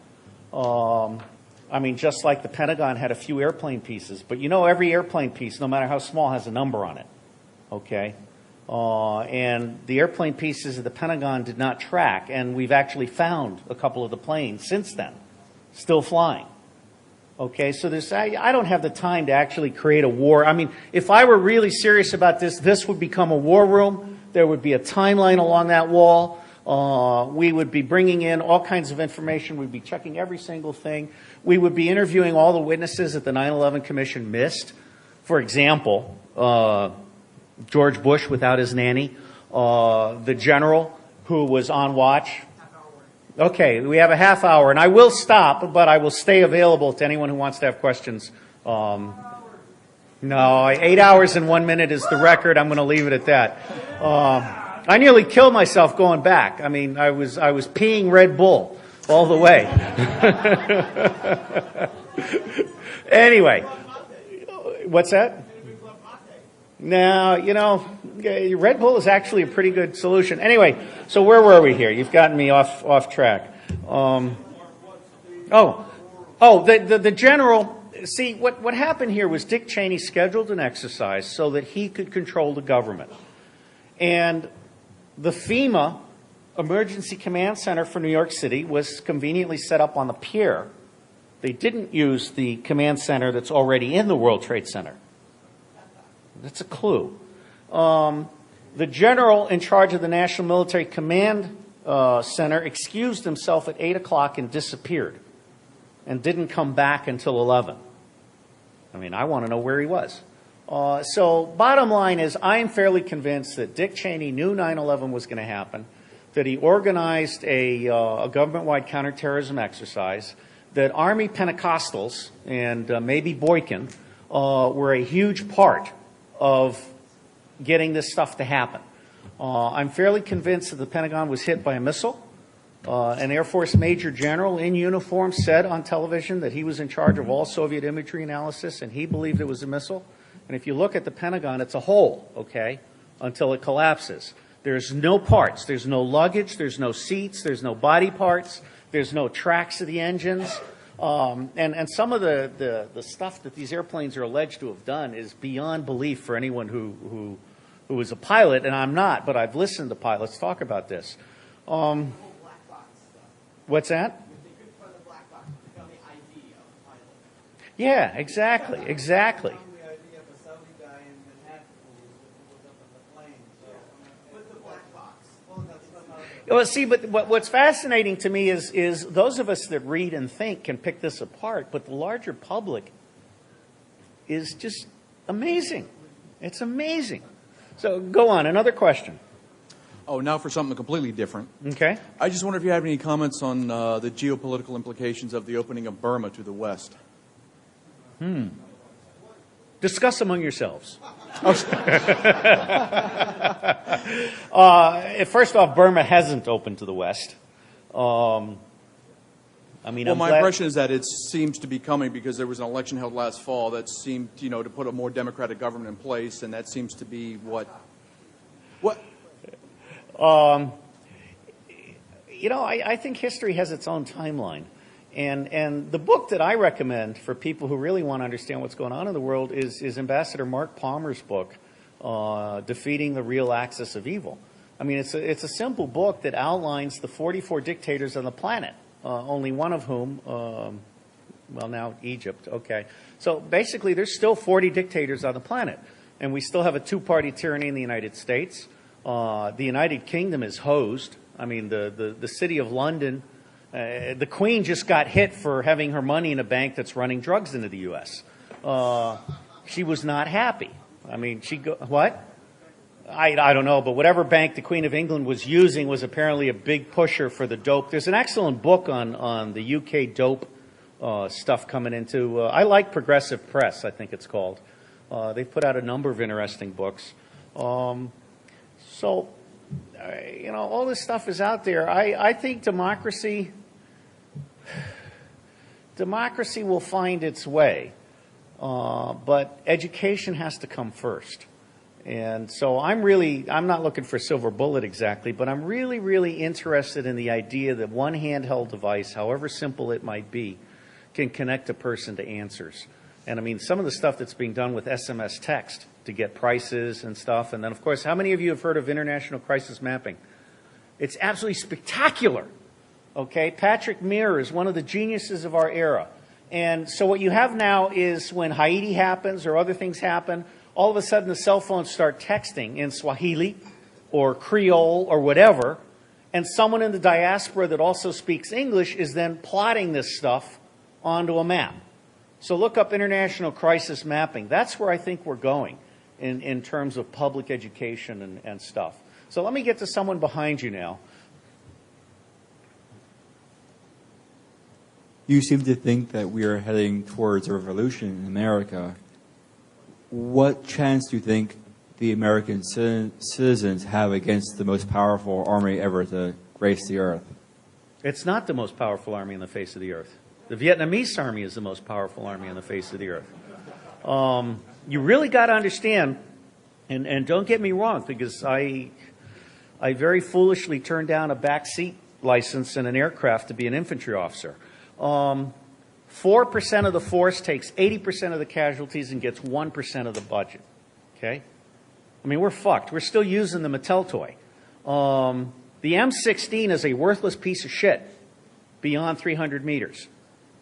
I mean, just like the Pentagon had a few airplane pieces, but you know every airplane piece, no matter how small, has a number on it, okay? And the airplane pieces of the Pentagon did not track, and we've actually found a couple of the planes since then, still flying. Okay, so I don't have the time to actually create a war. I mean, if I were really serious about this would become a war room. There would be a timeline along that wall. We would be bringing in all kinds of information. We'd be checking every single thing. We would be interviewing all the witnesses that the 9/11 Commission missed. For example, George Bush without his nanny, the general who was on watch. Okay, we have a half hour, and I will stop, but I will stay available to anyone who wants to have questions. No, 8 hours and 1 minute is the record. I'm going to leave it at that. I nearly killed myself going back. I mean, I was peeing Red Bull all the way. Anyway, what's that? No, you know, Red Bull is actually a pretty good solution. Anyway, so where were we here? You've gotten me off track. The general. See, what happened here was Dick Cheney scheduled an exercise so that he could control the government. And the FEMA Emergency Command Center for New York City was conveniently set up on the pier. They didn't use the command center that's already in the World Trade Center. That's a clue. The general in charge of the National Military Command Center excused himself at 8 o'clock and disappeared and didn't come back until 11. I mean, I want to know where he was. So bottom line is, I am fairly convinced that Dick Cheney knew 9/11 was going to happen, that he organized a government-wide counterterrorism exercise, that Army Pentecostals and maybe Boykin were a huge part of getting this stuff to happen. I'm fairly convinced that the Pentagon was hit by a missile. An Air Force Major General in uniform said on television that he was in charge of all Soviet imagery analysis, and he believed it was a missile. And if you look at the Pentagon, it's a hole, okay, until it collapses. There's no parts. There's no luggage. There's no seats. There's no body parts. There's no tracks of the engines. And some of the stuff that these airplanes are alleged to have done is beyond belief for anyone who is a pilot, and I'm not, but I've listened to pilots talk about this. What's that? Yeah, exactly. Well, see, but what's fascinating to me is those of us that read and think can pick this apart, but the larger public is just amazing. It's amazing. So go on, another question. Oh, now for something completely different. Okay. I just wonder if you have any comments on the geopolitical implications of the opening of Burma to the West. Discuss among yourselves. First off, Burma hasn't opened to the West. Well, my impression is that it seems to be coming because there was an election held last fall that seemed, to put a more democratic government in place, and that seems to be what. I think history has its own timeline. And the book that I recommend for people who really want to understand what's going on in the world is Ambassador Mark Palmer's book, Defeating the Real Axis of Evil. I mean, it's a simple book that outlines the 44 dictators on the planet, only one of whom, now Egypt, okay. So basically there's still 40 dictators on the planet, and we still have a two-party tyranny in the United States. The United Kingdom is hosed. I mean, the city of London, the Queen just got hit for having her money in a bank that's running drugs into the U.S. She was not happy. I mean, what? I don't know, but whatever bank the Queen of England was using was apparently a big pusher for the dope. There's an excellent book on the UK dope stuff coming into. I like Progressive Press, I think it's called. They've put out a number of interesting books. So, all this stuff is out there. I think democracy will find its way, but education has to come first. And so I'm not looking for a silver bullet exactly, but I'm really, really interested in the idea that one handheld device, however simple it might be, can connect a person to answers. And I mean, some of the stuff that's being done with SMS text to get prices and stuff. And then, of course, how many of you have heard of international crisis mapping? It's absolutely spectacular. Okay, Patrick Muir is one of the geniuses of our era. And so what you have now is when Haiti happens or other things happen, all of a sudden the cell phones start texting in Swahili or Creole or whatever, and someone in the diaspora that also speaks English is then plotting this stuff onto a map. So look up international crisis mapping. That's where I think we're going in terms of public education and stuff. So let me get to someone behind you now. You seem to think that we are heading towards a revolution in America. What chance do you think the American citizens have against the most powerful army ever to grace the earth? It's not the most powerful army on the face of the earth. The Vietnamese army is the most powerful army on the face of the earth. You really got to understand, and don't get me wrong, because I very foolishly turned down a backseat license in an aircraft to be an infantry officer. 4% of the force takes 80% of the casualties and gets 1% of the budget. Okay? I mean, we're fucked. We're still using the Mattel toy. The M16 is a worthless piece of shit beyond 300 meters.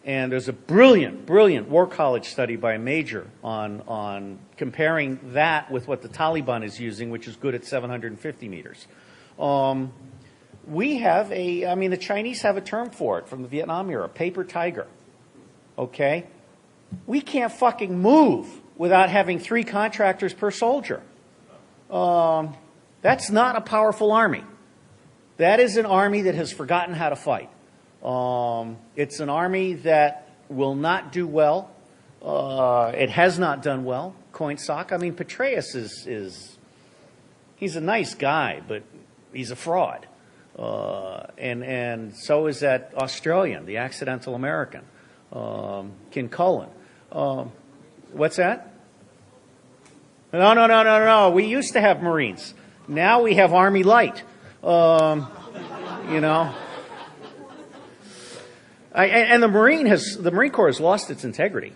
And there's a brilliant, brilliant War College study by a major on comparing that with what the Taliban is using, which is good at 750 meters. The Chinese have a term for it from the Vietnam era, paper tiger. Okay? We can't fucking move without having 3 contractors per soldier. That's not a powerful army. That is an army that has forgotten how to fight. It's an army that will not do well. It has not done well. Coinsock. I mean, Petraeus he's a nice guy, but he's a fraud. And so is that Australian, the accidental American, Kincullen. What's that? No. We used to have Marines. Now we have Army Light. And the Marine Corps has lost its integrity.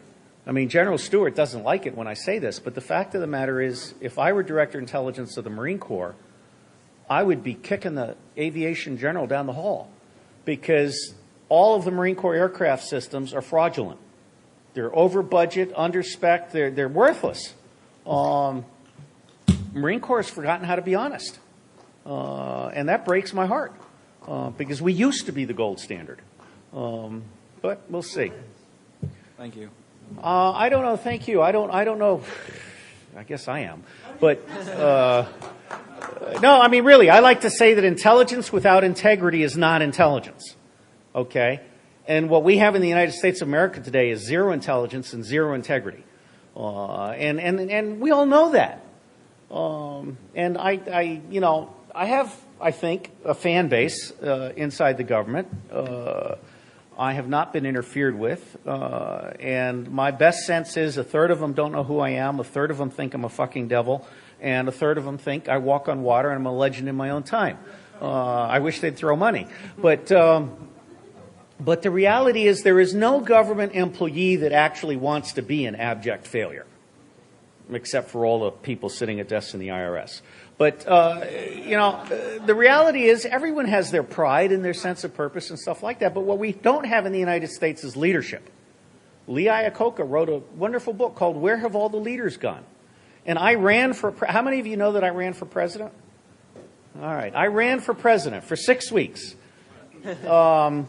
I mean, General Stewart doesn't like it when I say this, but the fact of the matter is, if I were Director of Intelligence of the Marine Corps, I would be kicking the aviation general down the hall, because all of the Marine Corps aircraft systems are fraudulent. They're over budget, under spec, they're worthless. Marine Corps has forgotten how to be honest. And that breaks my heart, because we used to be the gold standard. But we'll see. Thank you. I don't know. Thank you. I don't know. I guess I am. But no, I mean, really, I like to say that intelligence without integrity is not intelligence. Okay? And what we have in the United States of America today is zero intelligence and zero integrity. And we all know that. And I have, I think, a fan base inside the government. I have not been interfered with, and my best sense is a third of them don't know who I am, a third of them think I'm a fucking devil, and a third of them think I walk on water and I'm a legend in my own time. I wish they'd throw money. But the reality is there is no government employee that actually wants to be an abject failure, except for all the people sitting at desks in the IRS. But, the reality is everyone has their pride and their sense of purpose and stuff like that. But what we don't have in the United States is leadership. Lee Iacocca wrote a wonderful book called Where Have All the Leaders Gone? And I ran for, how many of you know that I ran for president? All right. I ran for president for 6 weeks. From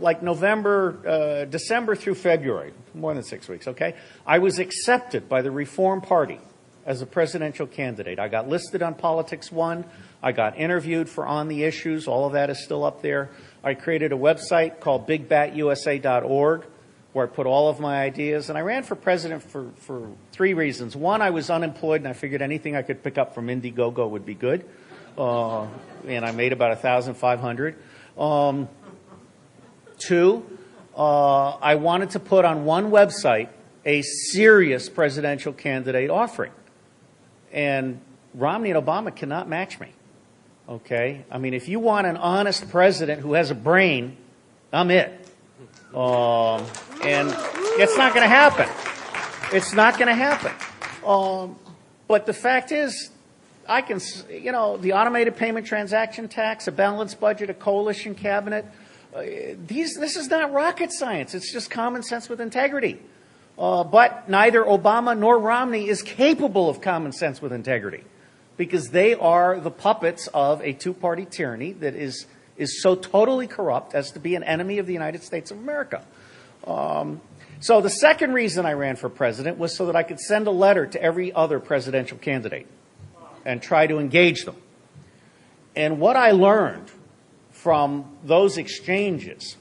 like December through February, more than 6 weeks, okay? I was accepted by the Reform Party as a presidential candidate. I got listed on Politics One. I got interviewed for On the Issues. All of that is still up there. I created a website called BigBatUSA.org where I put all of my ideas. And I ran for president for 3 reasons. One, I was unemployed and I figured anything I could pick up from Indiegogo would be good. And I made about $1,500. 2, I wanted to put on one website a serious presidential candidate offering. And Romney and Obama cannot match me. Okay? I mean, if you want an honest president who has a brain, I'm it. And it's not going to happen. It's not going to happen. But the fact is, I can, the automated payment transaction tax, a balanced budget, a coalition cabinet, this is not rocket science. It's just common sense with integrity. But neither Obama nor Romney is capable of common sense with integrity because they are the puppets of a two-party tyranny that is so totally corrupt as to be an enemy of the United States of America. So the second reason I ran for president was so that I could send a letter to every other presidential candidate and try to engage them. And what I learned from those exchanges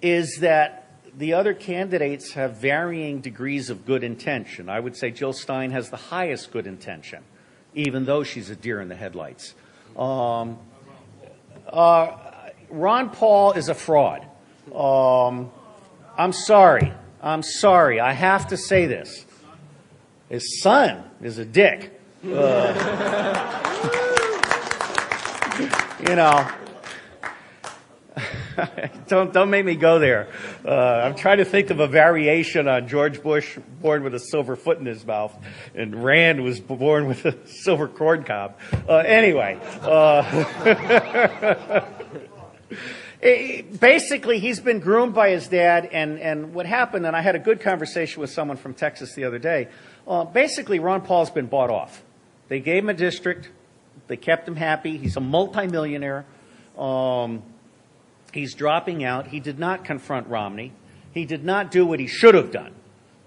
is that the other candidates have varying degrees of good intention. I would say Jill Stein has the highest good intention, even though she's a deer in the headlights. Ron Paul is a fraud. I'm sorry. I have to say this. His son is a dick. Don't make me go there. I'm trying to think of a variation on George Bush, born with a silver foot in his mouth, and Rand was born with a silver corn cob. Anyway, basically, he's been groomed by his dad, and what happened, and I had a good conversation with someone from Texas the other day, basically, Ron Paul's been bought off. They gave him a district. They kept him happy. He's a multimillionaire. He's dropping out. He did not confront Romney. He did not do what he should have done.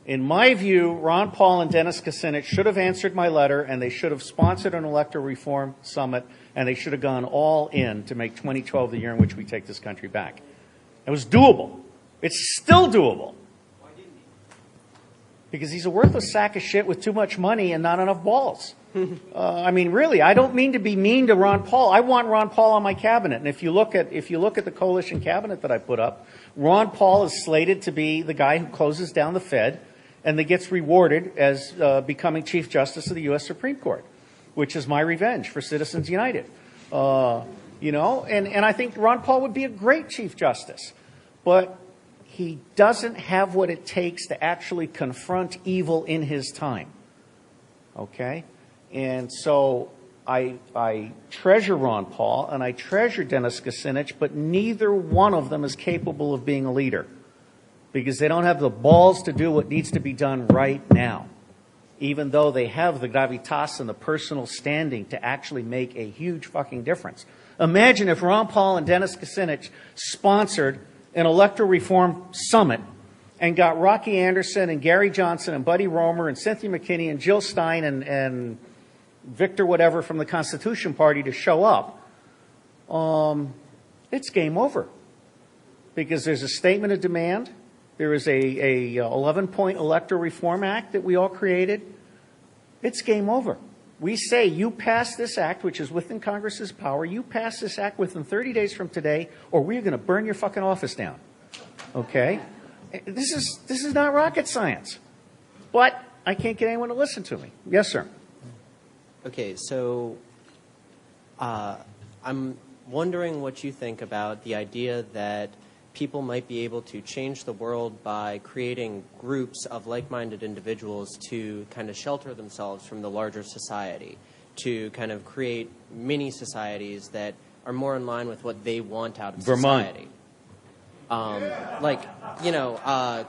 In my view, Ron Paul and Dennis Kucinich should have answered my letter, and they should have sponsored an electoral reform summit, and they should have gone all in to make 2012 the year in which we take this country back. It was doable. It's still doable. Why didn't he? Because he's a worthless sack of shit with too much money and not enough balls. I mean, really, I don't mean to be mean to Ron Paul. I want Ron Paul on my cabinet. And if you look at the coalition cabinet that I put up, Ron Paul is slated to be the guy who closes down the Fed and that gets rewarded as becoming Chief Justice of the U.S. Supreme Court, which is my revenge for Citizens United. And I think Ron Paul would be a great Chief Justice. But he doesn't have what it takes to actually confront evil in his time. Okay? And so I treasure Ron Paul and I treasure Dennis Kucinich, but neither one of them is capable of being a leader because they don't have the balls to do what needs to be done right now, even though they have the gravitas and the personal standing to actually make a huge fucking difference. Imagine if Ron Paul and Dennis Kucinich sponsored an electoral reform summit and got Rocky Anderson and Gary Johnson and Buddy Roemer and Cynthia McKinney and Jill Stein and Victor whatever from the Constitution Party to show up, it's game over. Because there's a statement of demand, There is a 11-point Electoral Reform Act that we all created. It's game over. We say you pass this act, which is within Congress's power, you pass this act within 30 days from today, or we're going to burn your fucking office down. Okay? This is not rocket science. But I can't get anyone to listen to me. Yes, sir. Okay, so I'm wondering what you think about the idea that people might be able to change the world by creating groups of like-minded individuals to kind of shelter themselves from the larger society, to kind of create mini societies that are more in line with what they want out of society.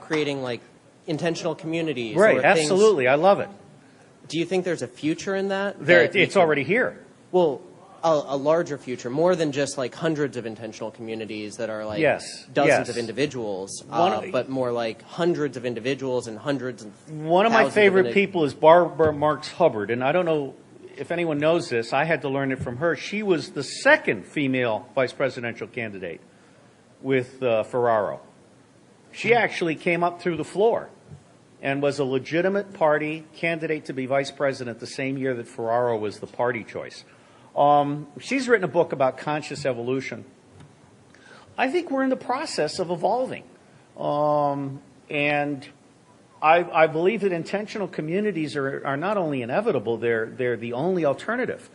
Creating like intentional communities. Right, or absolutely. I love it. Do you think there's a future in that? It's already here. Well, a larger future, more than just like hundreds of intentional communities that are like dozens of individuals, but more like hundreds of individuals and hundreds and one of my favorite people is Barbara Marx Hubbard, and I don't know if anyone knows this. I had to learn it from her. She was the second female vice presidential candidate with Ferraro. She actually came up through the floor and was a legitimate party candidate to be vice president the same year that Ferraro was the party choice. She's written a book about conscious evolution. I think we're in the process of evolving. And I believe that intentional communities are not only inevitable, they're the only alternative.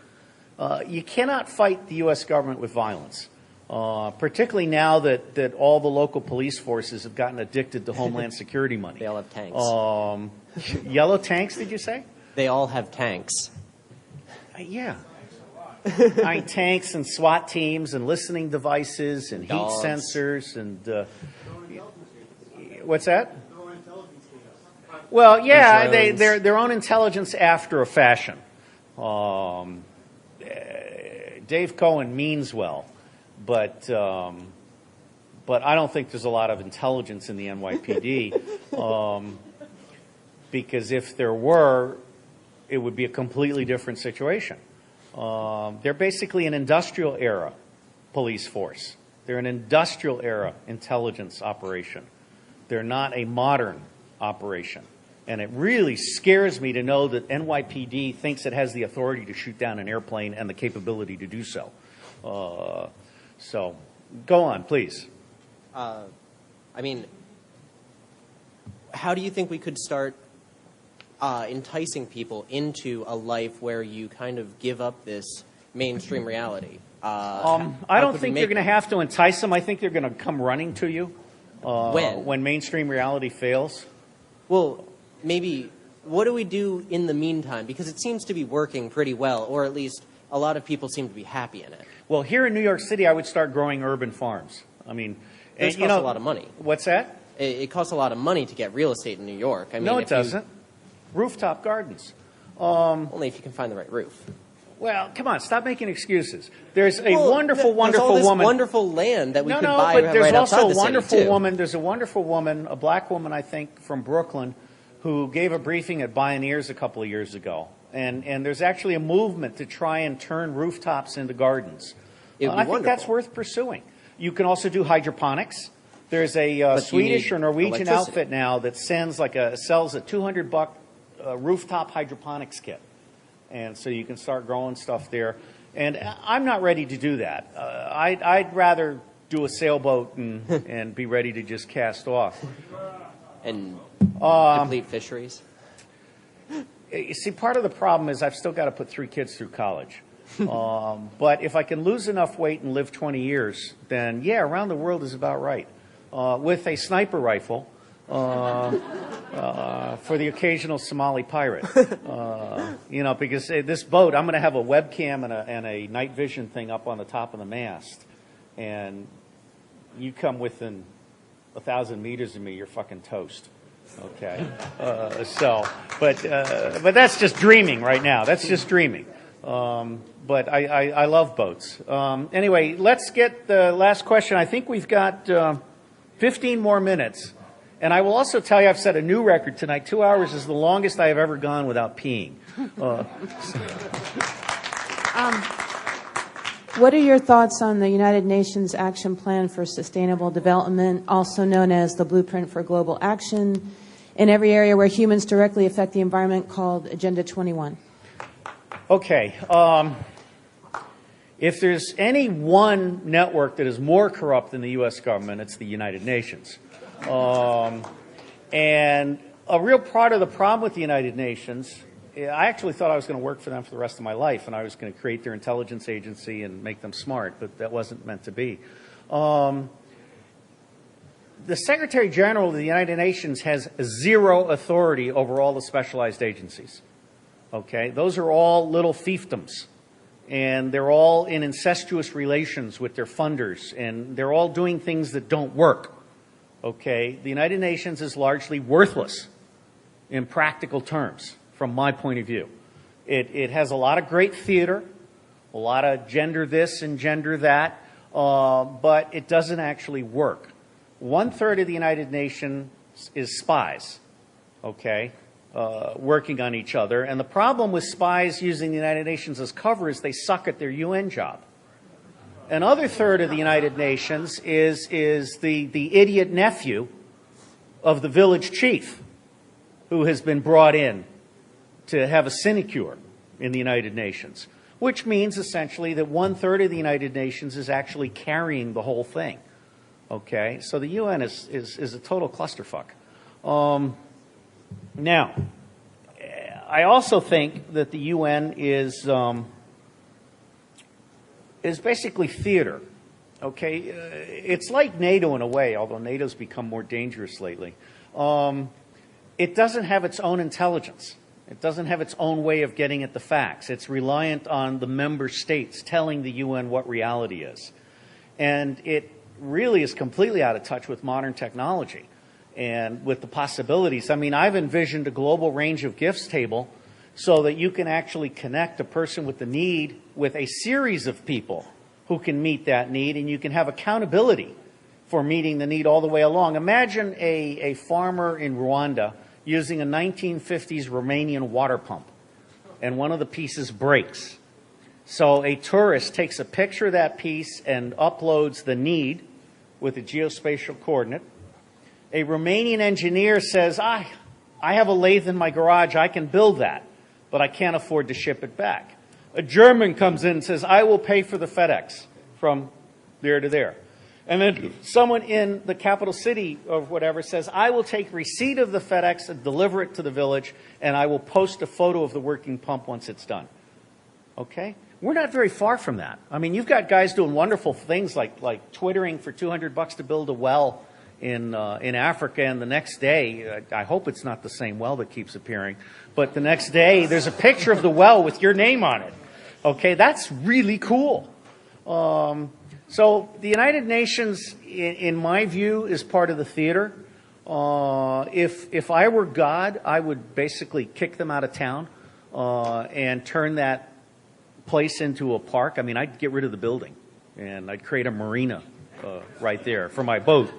You cannot fight the U.S. government with violence, particularly now that all the local police forces have gotten addicted to Homeland Security money. They all have tanks. Yellow tanks, did you say? They all have tanks. Yeah. Tanks and SWAT teams and listening devices and heat sensors and what's that? Well, yeah, they're their own intelligence after a fashion. Dave Cohen means well, but I don't think there's a lot of intelligence in the NYPD because if there were, it would be a completely different situation. They're basically an industrial era police force. They're an industrial era intelligence operation. They're not a modern operation. And it really scares me to know that NYPD thinks it has the authority to shoot down an airplane and the capability to do so. So go on, please. How do you think we could start enticing people into a life where you kind of give up this mainstream reality? I don't think you're going to have to entice them. I think they're going to come running to you when mainstream reality fails. Well, maybe what do we do in the meantime? Because it seems to be working pretty well, or at least a lot of people seem to be happy in it. Well, here in New York City, I would start growing urban farms. I mean, it costs a lot of money. What's that? It costs a lot of money to get real estate in New York. I mean, no, it doesn't. Rooftop gardens. Only if you can find the right roof. Well, come on, stop making excuses. There's a wonderful woman. Wonderful land that we could buy but there's right outside also the a wonderful city, woman. There's a wonderful woman, a black woman, I think, from Brooklyn, who gave a briefing at Bioneers a couple of years ago. And there's actually a movement to try and turn rooftops into gardens. I think that's worth pursuing. You can also do hydroponics. There's a Swedish or Norwegian outfit now that sells a $200 rooftop hydroponics kit. And so you can start growing stuff there. And I'm not ready to do that. I'd rather do a sailboat and be ready to just cast off. And deplete fisheries? You see, part of the problem is I've still got to put 3 kids through college. But if I can lose enough weight and live 20 years, then, yeah, around the world is about right. With a sniper rifle for the occasional Somali pirate. Because this boat, I'm going to have a webcam and a night vision thing up on the top of the mast. And you come within 1,000 meters of me, you're fucking toast. Okay. But that's just dreaming right now. That's just dreaming. But I love boats. Anyway, let's get the last question. I think we've got 15 more minutes. And I will also tell you I've set a new record tonight. 2 hours is the longest I have ever gone without peeing. What are your thoughts on the United Nations Action Plan for Sustainable Development, also known as the Blueprint for Global Action, in every area where humans directly affect the environment, called Agenda 21? Okay. If there's any one network that is more corrupt than the U.S. government, it's the United Nations. And a real part of the problem with the United Nations, I actually thought I was going to work for them for the rest of my life, and I was going to create their intelligence agency and make them smart, but that wasn't meant to be. The Secretary General of the United Nations has zero authority over all the specialized agencies. Okay? Those are all little fiefdoms, and they're all in incestuous relations with their funders, and they're all doing things that don't work. Okay? The United Nations is largely worthless in practical terms, from my point of view. It has a lot of great theater, a lot of gender this and gender that, but it doesn't actually work. 1/3 of the United Nations is spies, okay, working on each other. And the problem with spies using the United Nations as cover is they suck at their UN job. Another third of the United Nations is the idiot nephew of the village chief who has been brought in to have a sinecure in the United Nations, which means essentially that 1/3 of the United Nations is actually carrying the whole thing. Okay, so the UN is a total clusterfuck. Now, I also think that the UN is basically theater. Okay, it's like NATO in a way, although NATO's become more dangerous lately. It doesn't have its own intelligence. It doesn't have its own way of getting at the facts. It's reliant on the member states telling the UN what reality is. And it really is completely out of touch with modern technology and with the possibilities. I mean, I've envisioned a global range of gifts table so that you can actually connect a person with the need with a series of people who can meet that need, and you can have accountability for meeting the need all the way along. Imagine a farmer in Rwanda using a 1950s Romanian water pump, and one of the pieces breaks. So a tourist takes a picture of that piece and uploads the need with a geospatial coordinate. A Romanian engineer says, I have a lathe in my garage, I can build that, but I can't afford to ship it back. A German comes in and says, I will pay for the FedEx from there to there. And then someone in the capital city or whatever says, I will take receipt of the FedEx and deliver it to the village, and I will post a photo of the working pump once it's done. Okay? We're not very far from that. I mean, you've got guys doing wonderful things like twittering for $200 to build a well in Africa, and the next day, I hope it's not the same well that keeps appearing, but the next day there's a picture of the well with your name on it. Okay, that's really cool. So the United Nations, in my view, is part of the theater. If I were God, I would basically kick them out of town and turn that place into a park. I mean, I'd get rid of the building, and I'd create a marina right there for my boat.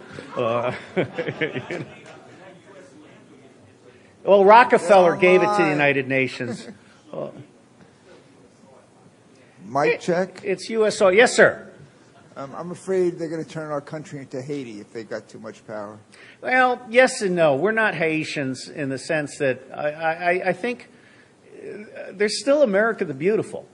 Well, Rockefeller gave it to the United Nations. Mic check. It's USO. Yes, sir. I'm afraid they're going to turn our country into Haiti if they got too much power. Well, yes and no. We're not Haitians in the sense that I think there's still America the Beautiful.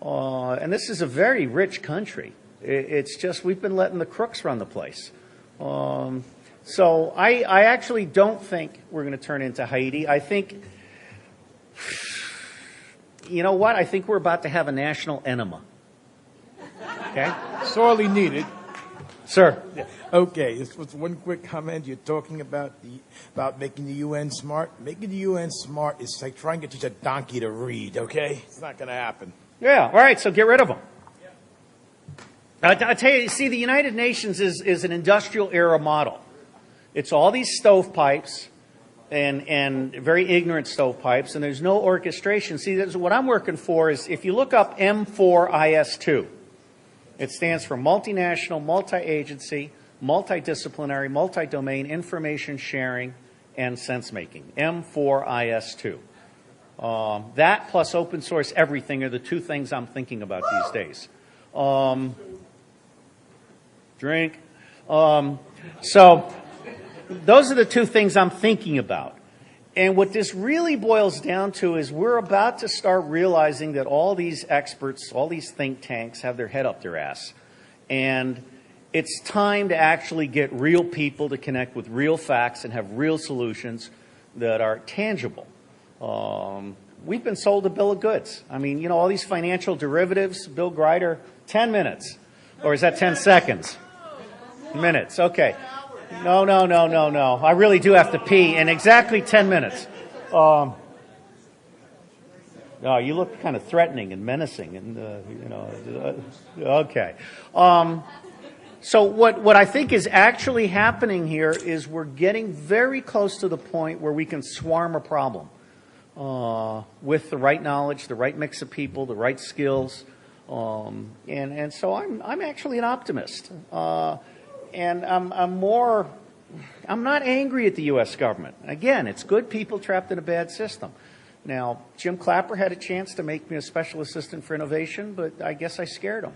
And this is a very rich country. It's just we've been letting the crooks run the place. So I actually don't think we're going to turn into Haiti. I think, you know what? I think we're about to have a national enema. Okay? Sorely needed. Sir. Okay, this was one quick comment. You're talking about making the UN smart. Making the UN smart is like trying to teach a donkey to read, okay? It's not going to happen. Yeah, all right, so get rid of them. I tell you, see, the United Nations is an industrial era model. It's all these stovepipes and very ignorant stovepipes, and there's no orchestration. See, what I'm working for is, if you look up M4IS2, it stands for multinational, multi-agency, multidisciplinary, multi-domain information sharing and sense-making, M4IS2. That plus open source everything are the two things I'm thinking about these days. Drink. So those are the two things I'm thinking about. And what this really boils down to is we're about to start realizing that all these experts, all these think tanks have their head up their ass. And it's time to actually get real people to connect with real facts and have real solutions that are tangible. We've been sold a bill of goods. I mean, you know, all these financial derivatives, Bill Greider, 10 minutes. Or is that 10 seconds? Minutes, okay. No. I really do have to pee in exactly 10 minutes. No, you look kind of threatening and menacing, and okay. So what I think is actually happening here is we're getting very close to the point where we can swarm a problem with the right knowledge, the right mix of people, the right skills, and so I'm actually an optimist, and I'm not angry at the U.S. government. Again, it's good people trapped in a bad system. Now, Jim Clapper had a chance to make me a special assistant for innovation, but I guess I scared him.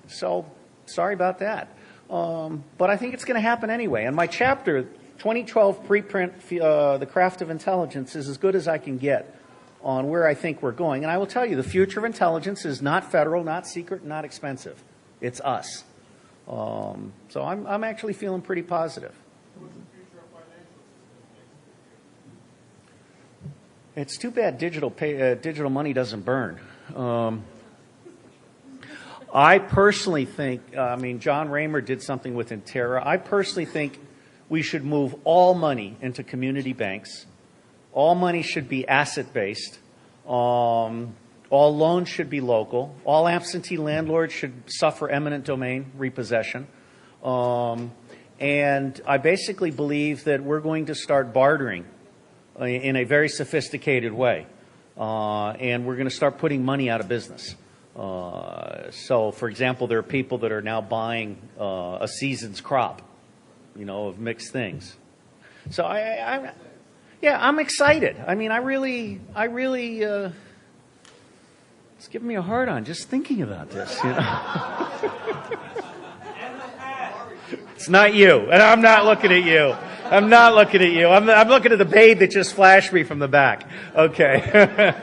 So sorry about that. But I think it's going to happen anyway. And my chapter, 2012 preprint, The Craft of Intelligence, is as good as I can get on where I think we're going. And I will tell you, the future of intelligence is not federal, not secret, not expensive. It's us. So I'm actually feeling pretty positive. It's too bad digital money doesn't burn. I personally think, John Raymer did something with Intera. I personally think we should move all money into community banks. All money should be asset-based. All loans should be local. All absentee landlords should suffer eminent domain repossession. And I basically believe that we're going to start bartering in a very sophisticated way. And we're going to start putting money out of business. So, for example, there are people that are now buying a season's crop, of mixed things. So I'm excited. I mean, I really, it's giving me a hard on just thinking about this. It's not you, and I'm not looking at you. I'm not looking at you. I'm looking at the babe that just flashed me from the back. Okay.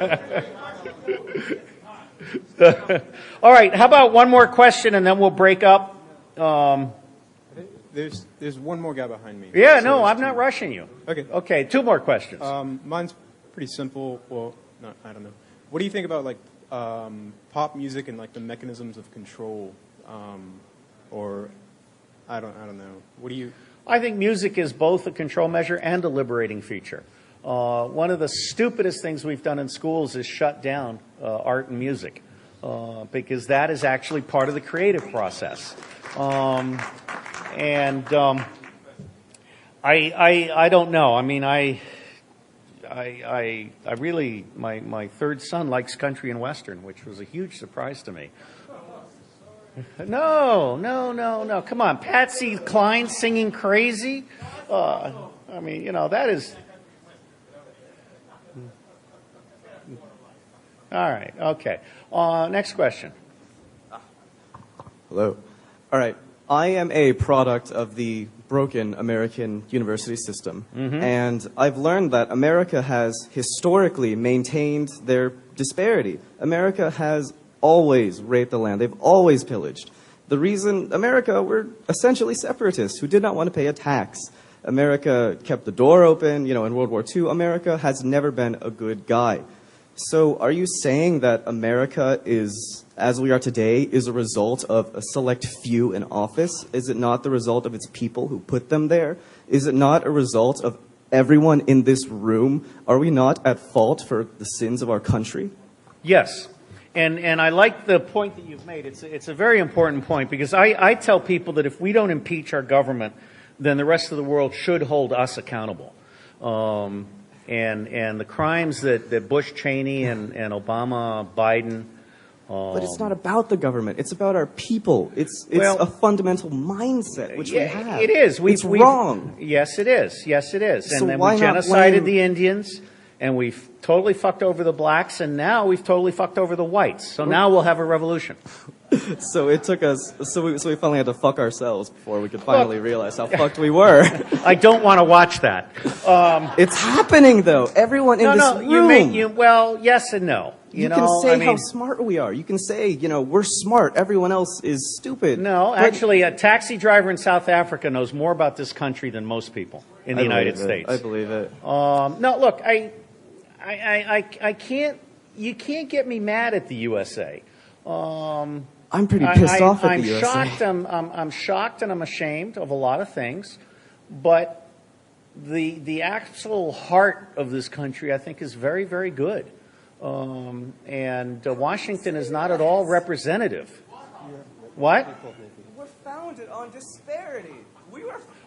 All right. How about one more question, and then we'll break up. There's one more guy behind me. Yeah, so no, I'm not rushing you. Okay. Okay, two more questions. Mine's pretty simple. Well, no, I don't know. What do you think about pop music and the mechanisms of control, or I don't know. What do you? I think music is both a control measure and a liberating feature. One of the stupidest things we've done in schools is shut down art and music because that is actually part of the creative process. I don't know. I mean, I really, my third son likes country and western, which was a huge surprise to me. No. Come on. Patsy Cline singing Crazy? That is... All right. Okay. Next question. Hello. All right. I am a product of the broken American university system. Mm-hmm. And I've learned that America has historically maintained their disparity. America has always raped the land. They've always pillaged. The reason we're essentially separatists who did not want to pay a tax. America kept the door open. In World War II, America has never been a good guy. So are you saying that America is, as we are today, is a result of a select few in office? Is it not the result of its people who put them there? Is it not a result of everyone in this room? Are we not at fault for the sins of our country? Yes. And I like the point that you've made. It's a very important point because I tell people that if we don't impeach our government, then the rest of the world should hold us accountable. And the crimes that Bush, Cheney, and Obama, Biden. But it's not about the government. It's about our people. It's a fundamental mindset, which we have. It is. It's wrong. Yes, it is. Yes, it is. So and then we why not genocided blame... the Indians, And we've totally fucked over the blacks, and now we've totally fucked over the whites. So now we'll have a revolution. So it took us. So we finally had to fuck ourselves before we could finally realize how fucked we were. I don't want to watch that. It's happening though. Everyone in this room. Well, yes and no. You can say how smart we are. You can say, we're smart. Everyone else is stupid. No, actually, a taxi driver in South Africa knows more about this country than most people in the United States. I believe it. No, look, I can't. You can't get me mad at the USA. I'm pretty pissed off at the USA. I'm shocked and I'm ashamed of a lot of things, but the actual heart of this country, I think, is very, very good. And Washington is not at all representative. What? We're founded on disparity.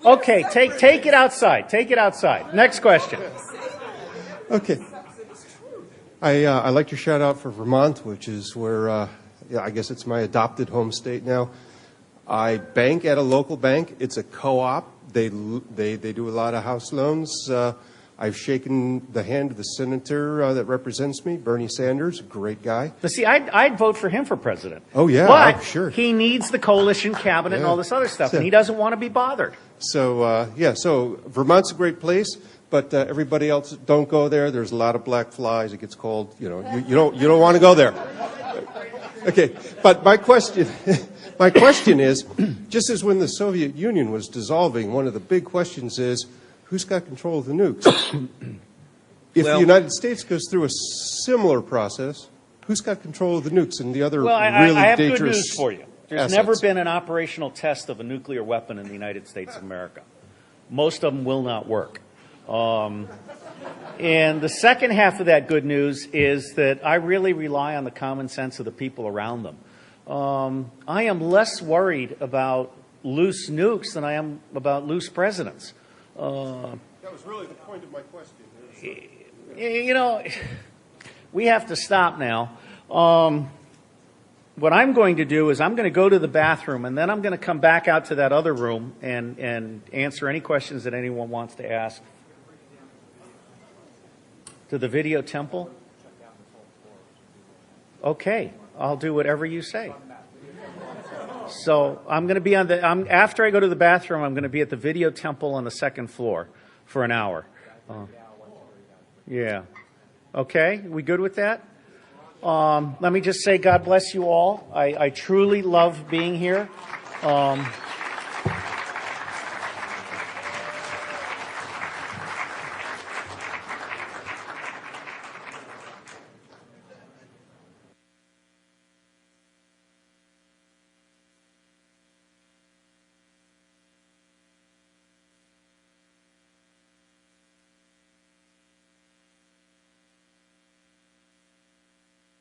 Okay, take it outside. Take it outside. Next question. Okay. I like your shout out for Vermont, which is where I guess it's my adopted home state now. I bank at a local bank. It's a co-op. They do a lot of house loans. I've shaken the hand of the senator that represents me, Bernie Sanders, great guy. But see, I'd vote for him for president. Oh, yeah, but sure. He needs the coalition cabinet and all this other stuff, and he doesn't want to be bothered. So, so Vermont's a great place, but everybody else, don't go there. There's a lot of black flies. It gets cold. You don't want to go there. Okay, but my question is, just as when the Soviet Union was dissolving, one of the big questions is, who's got control of the nukes? If the United States goes through a similar process, who's got control of the nukes and the other really dangerous I have good news for you. There's assets? never been an operational test of a nuclear weapon in the United States of America. Most of them will not work. And the second half of that good news is that I really rely on the common sense of the people around them. I am less worried about loose nukes than I am about loose presidents. That was really the point of my question. We have to stop now. What I'm going to do is I'm going to go to the bathroom, and then I'm going to come back out to that other room and answer any questions that anyone wants to ask. To the video temple? Okay, I'll do whatever you say. So I'm going to be on after I go to the bathroom, I'm going to be at the video temple on the second floor for an hour. Yeah. Okay, we good with that? Let me just say God bless you all. I truly love being here.